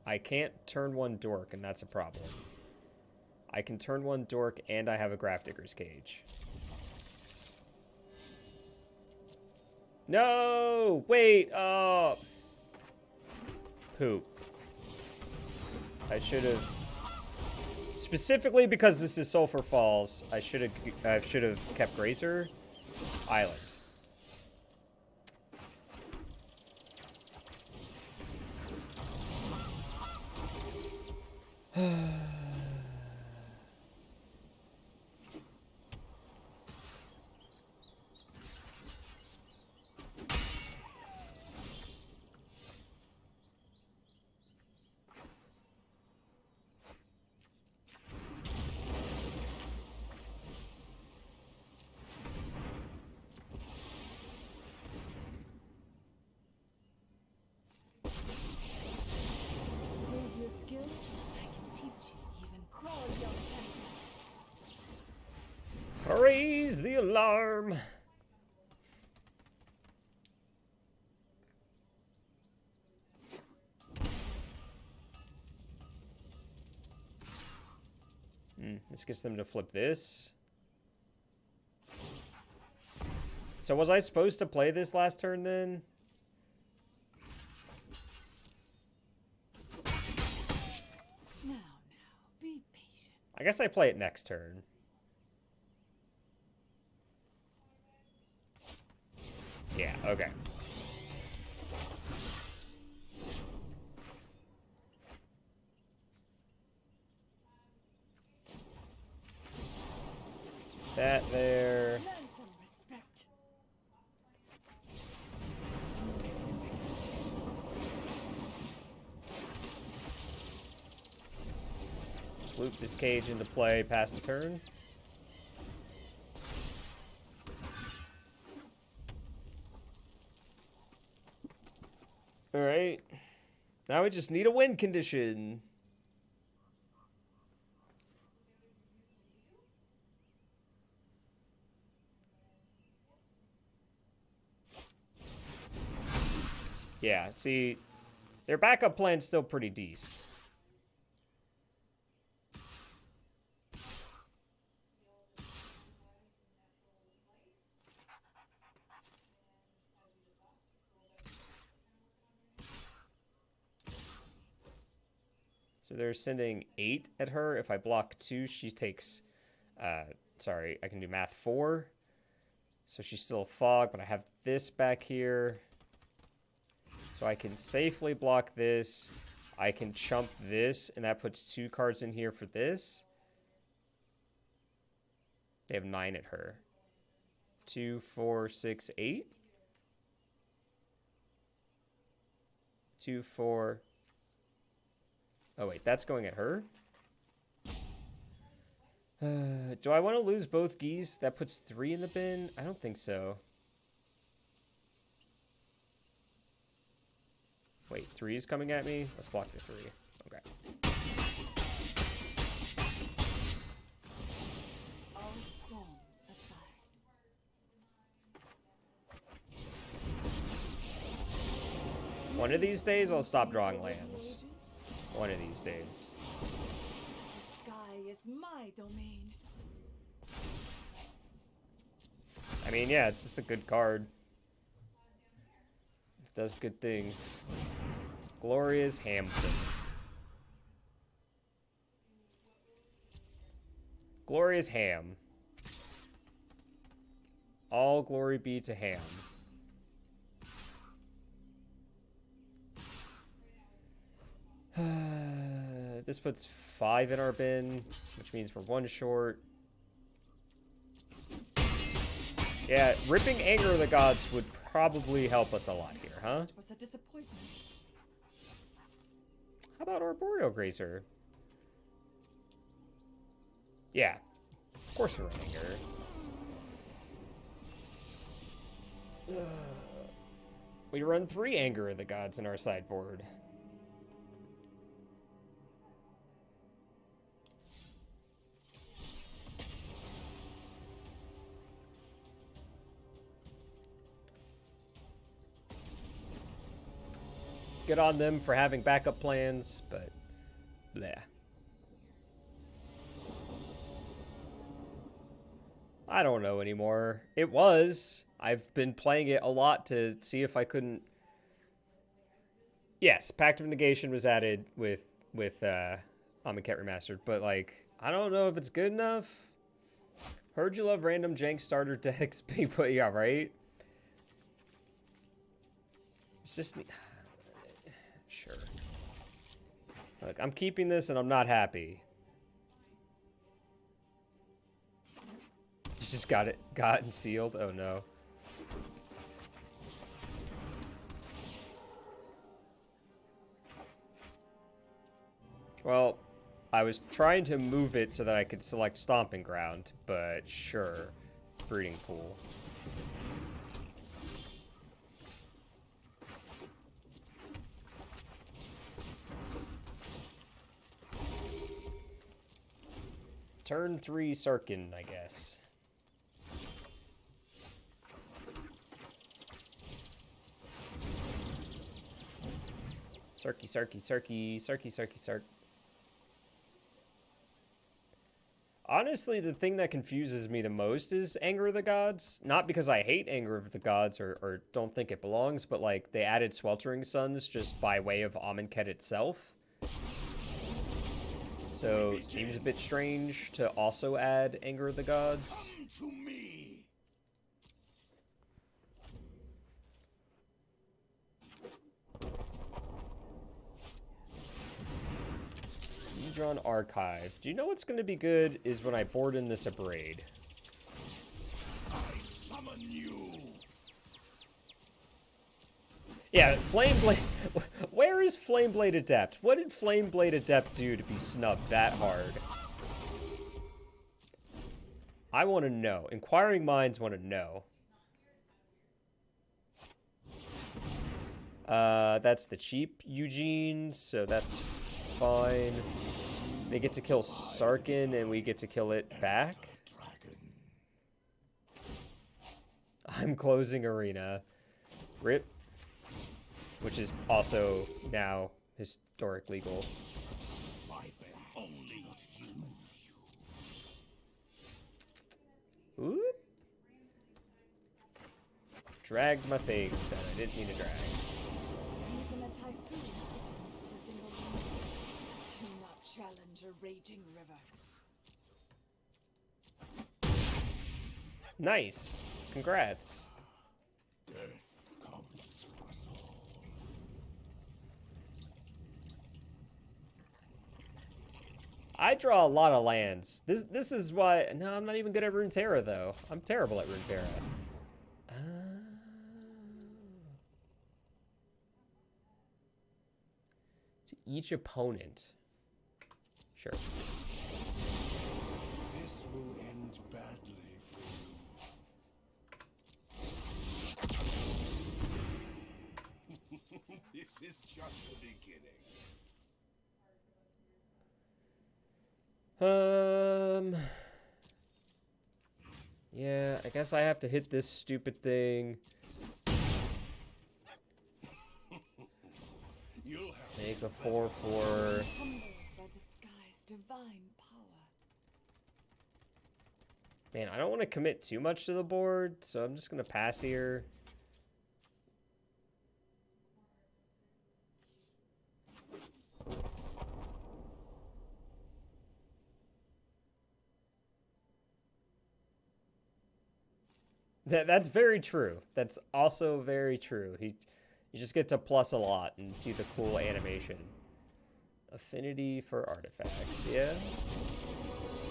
I can't turn one dork, and that's a problem. I can turn one dork, and I have a Grafdigger's Cage. No! Wait! Oh! Poop. I should have... Specifically because this is Sulphur Falls, I should have kept Grazer Island. Prove your skill, I can teach you. Raise the alarm. This gets them to flip this. So was I supposed to play this last turn then? Now, be patient. I guess I play it next turn. Yeah, okay. That there. Learn some respect. Loop this cage into play past the turn. Alright. Now we just need a win condition. Yeah, see, their backup plan's still pretty decent. So they're sending 8 at her. If I block 2, she takes, sorry, I can do math 4. So she's still a fog, but I have this back here. So I can safely block this. I can chump this, and that puts 2 cards in here for this. They have 9 at her. 2, 4, 6, 8. 2, 4. Oh, wait, that's going at her? Do I want to lose both geese? That puts 3 in the bin? I don't think so. Wait, 3 is coming at me? Let's block the 3. Okay. All storms subside. One of these days, I'll stop drawing lands. One of these days. The sky is my domain. I mean, yeah, it's just a good card. It does good things. Glorious Hampton. Glorious Ham. All glory be to Ham. This puts 5 in our bin, which means we're 1 short. Yeah, ripping Anger of the Gods would probably help us a lot here, huh? It was a disappointment. How about Arboreal Grazer? Yeah, of course we're running Anger. We run 3 Anger of the Gods in our sideboard. Good on them for having backup plans, but bleh. I don't know anymore. It was. I've been playing it a lot to see if I couldn't... Yes, Pact of Negation was added with Amonkhet Remastered, but, like, I don't know if it's good enough. Heard you love random jank starter decks being put... Yeah, right? It's just... Sure. Look, I'm keeping this and I'm not happy. You just gotten sealed? Oh no. Well, I was trying to move it so that I could select Stomping Ground, but sure. Breeding Pool. Turn 3 Sarkin, I guess. Cirky, cirky, cirky, cirky, cirky, cirk. Honestly, the thing that confuses me the most is Anger of the Gods. Not because I hate Anger of the Gods or don't think it belongs, but like they added Sweltering Suns just by way of Amonkhet itself. So seems a bit strange to also add Anger of the Gods. Come to me. Drawn Archive. Do you know what's going to be good is when I board in this Abrade. I summon you. Yeah, Flameblade. Where is Flameblade Adept? What did Flameblade Adept do to be snubbed that hard? I want to know. Inquiring minds want to know. That's the cheap Eugene, so that's fine. They get to kill Sarkin, and we get to kill it back. I'm closing Arena. RIP. Which is also now historic legal. Oop. Dragged my thing that I didn't mean to drag. Even a typhoon with a single wind. Do not challenge a raging river. Nice. Congrats. I draw a lot of lands. This is why... No, I'm not even good at Runeterra, though. I'm terrible at Runeterra. To each opponent. Sure. This will end badly for you. This is just the beginning. Yeah, I guess I have to hit this stupid thing. You'll have Make a 4/4. Humbled by the sky's divine power. Man, I don't want to commit too much to the board, so I'm just going to pass here. That's very true. That's also very true. You just get to plus a lot and see the cool animation. Affinity for artifacts, yeah?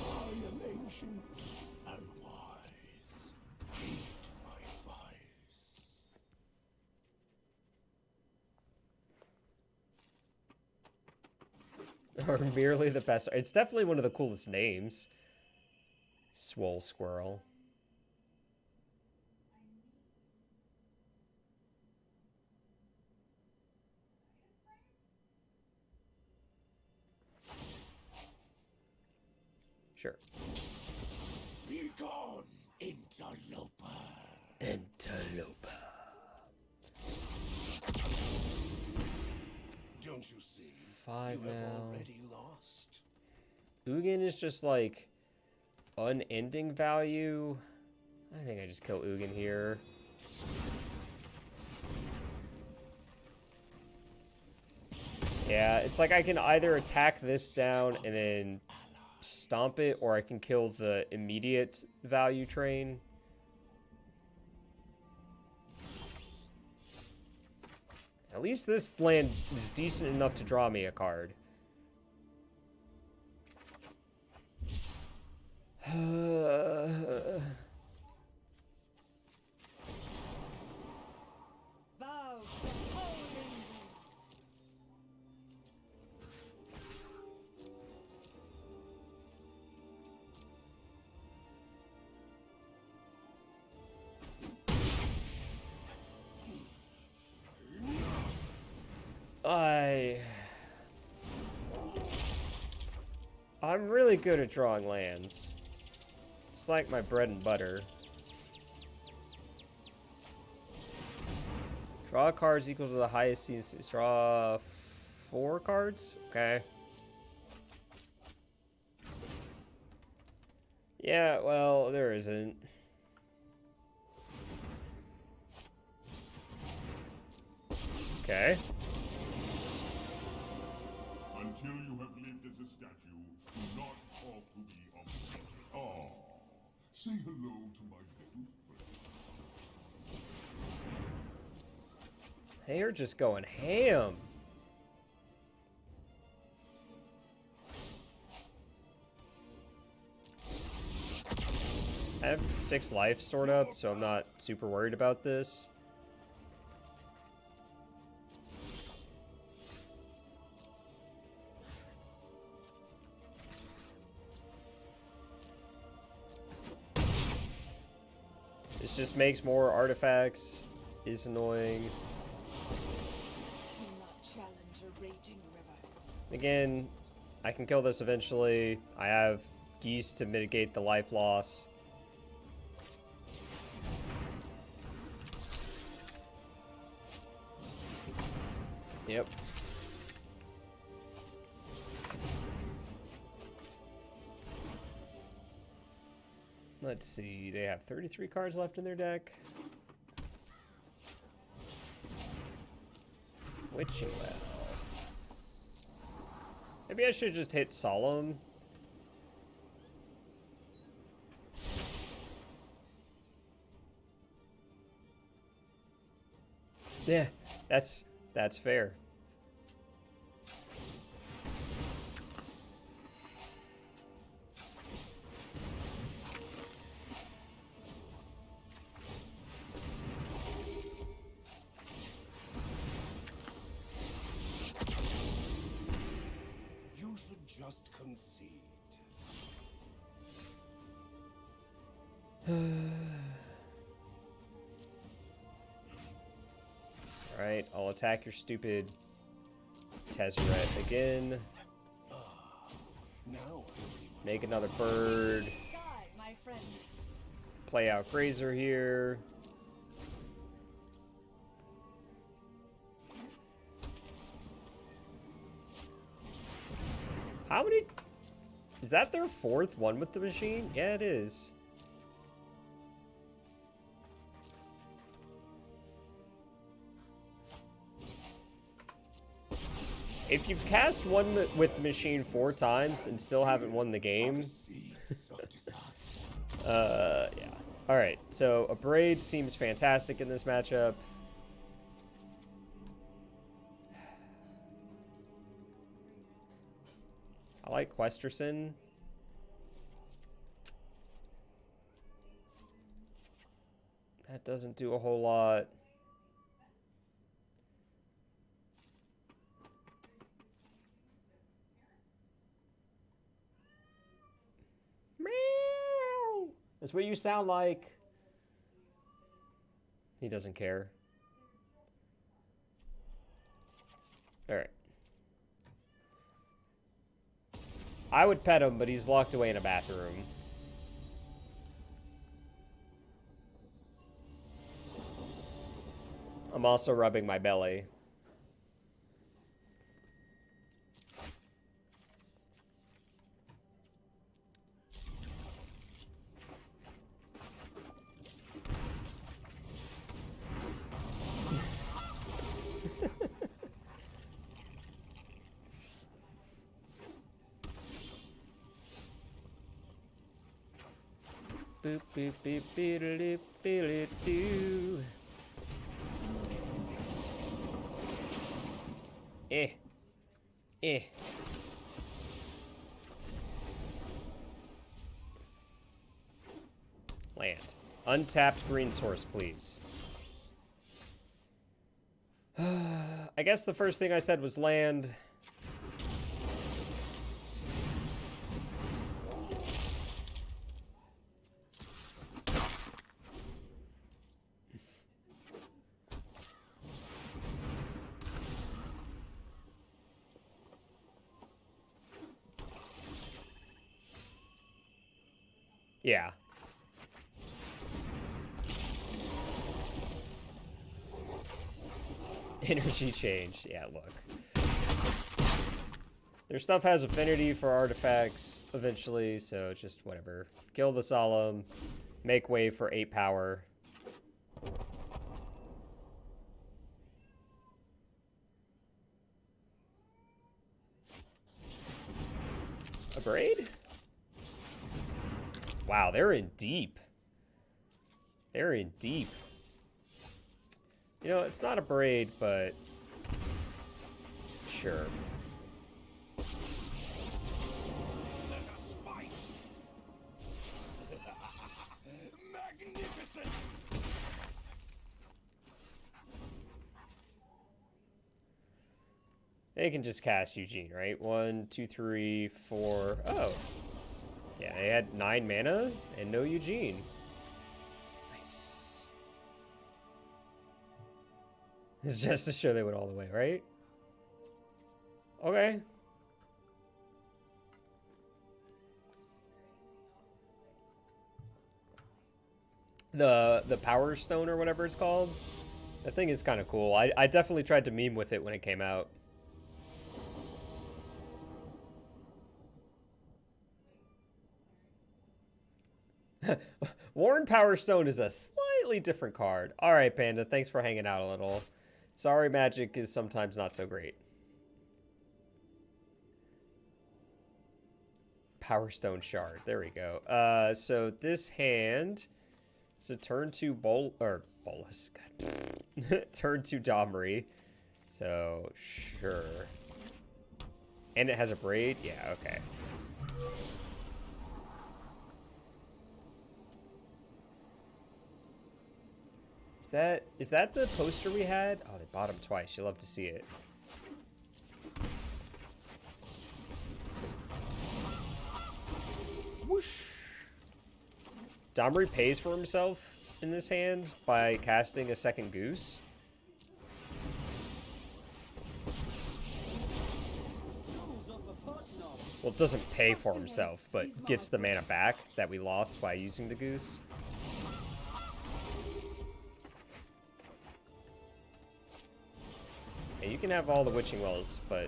I am ancient and wise. Heed my advice. Or merely the best. It's definitely one of the coolest names. Swole Squirrel. Sure. Be gone, interloper. Interloper. Don't you see? 5 You have now. already lost. Ugin is just like unending value. I think I just kill Ugin here. Yeah, it's like I can either attack this down and then stomp it, or I can kill the immediate value train. At least this land is decent enough to draw me a card. Vow to the howling winds. I'm really good at drawing lands. It's like my bread and butter. Draw cards equal to the highest seen. Draw 4 cards? Okay. Yeah, well, there isn't. Okay. Until you have lived as a statue, do not talk to me of me. Ah, say hello to my little friend. They are just going ham. I have 6 life stored up, so I'm not super worried about this. This just makes more artifacts. Is annoying. Do not challenge a raging river. Again, I can kill this eventually. I have geese to mitigate the life loss. Yep. Let's see, they have 33 cards left in their deck. Witching Well. Maybe I should just hit Solemn. Yeah, that's fair. You should just concede. Alright, I'll attack your stupid Tezzeret again. Now I see what Make another bird. Sky, my friend. Play out Grazer here. How many? Is that their 4th one with the machine? Yeah, it is. If you've cast one with the machine 4 times and still haven't won the game, yeah. All right, so a Braid seems fantastic in this matchup. I like Questerson. That doesn't do a whole lot. Meow. That's what you sound like. He doesn't care. All right. I would pet him, but he's locked away in a bathroom. I'm also rubbing my belly. Boop, boop, boop, beep, beep, doo. Eh. Land. Untapped green source, please. I guess the first thing I said was land. Yeah. Energy change. Yeah, look. Their stuff has affinity for artifacts eventually, so just whatever. Kill the Solemn, make way for 8 power. A braid? Wow, they're in deep. They're in deep. You know, it's not a braid, but sure. Magnificent! They can just cast Eugene, right? 1, 2, 3, 4. Oh. Yeah, they had 9 mana and no Eugene. Nice. It's just to show they went all the way, right? Okay. The Power Stone or whatever it's called. That thing is kind of cool. I definitely tried to meme with it when it came out. Warren Power Stone is a slightly different card. All right, Panda, thanks for hanging out a little. Sorry, Magic is sometimes not so great. Power Stone Shard. There we go. So this hand is a turn 2 Bolus. Turn 2 Domri. So sure. And it has a braid. Yeah. Okay. Is that the poster we had? Oh, they bought him twice. You love to see it. Whoosh. Domri pays for himself in this hand by casting a second goose. Well, it doesn't pay for himself, but gets the mana back that we lost by using the goose. Yeah, you can have all the Witching Wells, but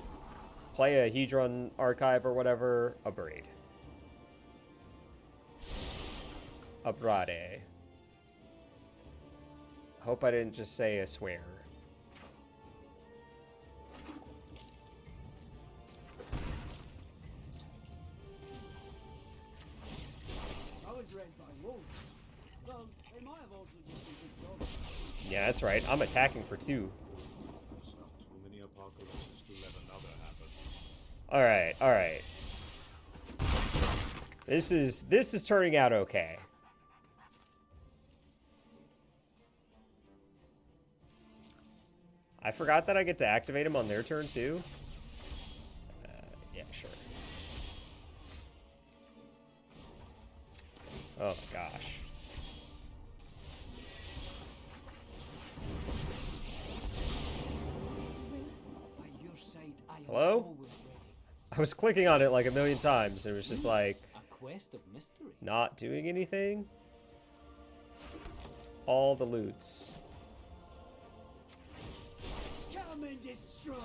play a Hedron Archive or whatever, a braid. A brade. Hope I didn't just say a swear. I was raised by wolves. Well, they might have also just been good dogs. Yeah, that's right. I'm attacking for 2. It's not too many apocalypses to let another happen. Alright, alright. This is turning out okay. I forgot that I get to activate him on their turn too. Yeah, sure. Oh my gosh. By your side, I am Hello? always ready. I was clicking on it like a million times and it was just like A quest of mystery. not doing anything. All the loots. Come and destroy.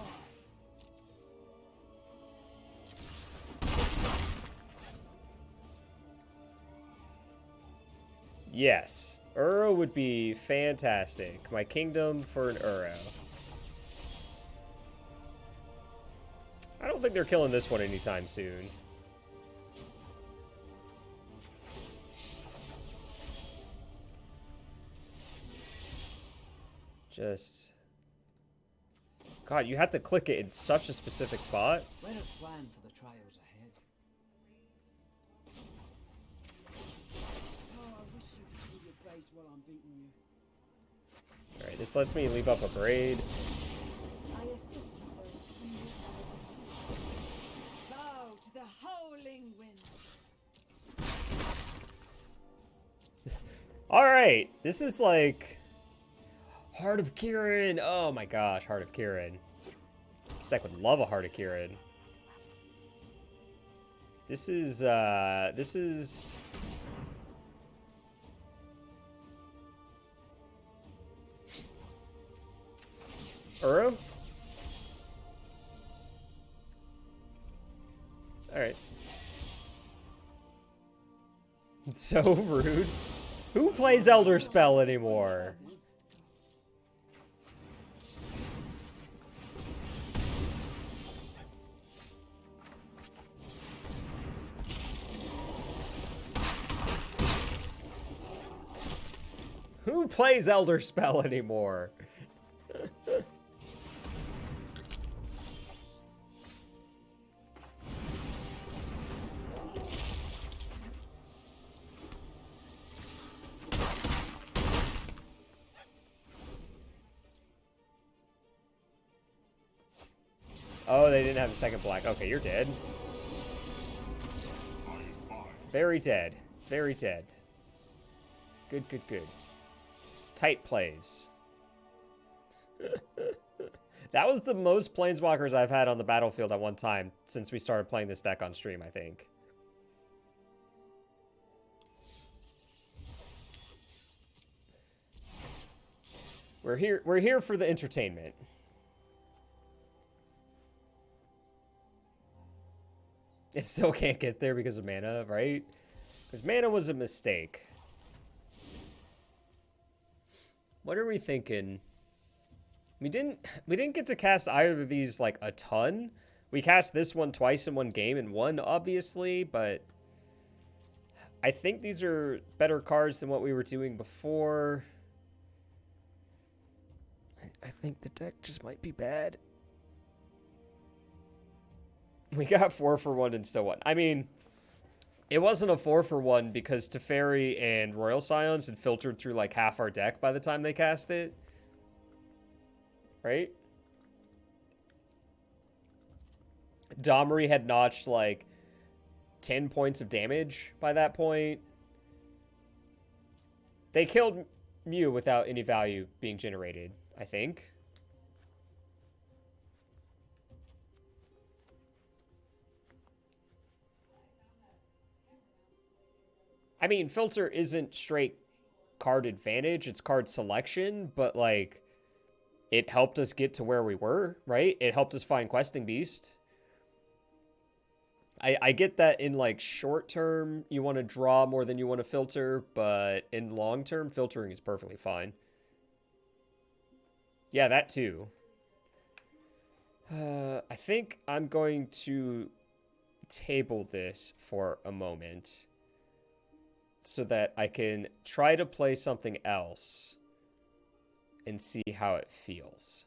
Yes. Uro would be fantastic. My kingdom for an Uro. I don't think they're killing this one anytime soon. Just... God, you have to click it in such a specific spot. Let us plan for the trials ahead. Oh, I wish you could see your face while I'm beating you. Alright, this lets me leave up a braid. I assist those hungry under the sea. Bow to the howling wind. Alright, this is like... Heart of Kirin! Oh my gosh, Heart of Kirin. This deck would love a Heart of Kirin. This is, Uro? Alright. It's so rude. Who plays Elder Spell anymore? Who plays Elder Spell anymore? Oh, they didn't have a second black. Okay, you're dead. Very dead. Very dead. Good, good, good. Tight plays. That was the most planeswalkers I've had on the battlefield at one time since we started playing this deck on stream, I think. We're here for the entertainment. It still can't get there because of mana, right? Because mana was a mistake. What are we thinking? We didn't get to cast either of these like a ton. We cast this one twice in one game and won, obviously, but I think these are better cards than what we were doing before. I think the deck just might be bad. We got 4 for 1 and still won. I mean, it wasn't a 4 for 1 because Teferi and Royal Scions had filtered through like half our deck by the time they cast it. Right? Domri had notched like 10 points of damage by that point. They killed Mew without any value being generated, I think. I mean, filter isn't straight card advantage, it's card selection, but like it helped us get to where we were, right? It helped us find Questing Beast. I get that in like short term you want to draw more than you want to filter, but in long term filtering is perfectly fine. Yeah, that too. I think I'm going to table this for a moment so that I can try to play something else and see how it feels.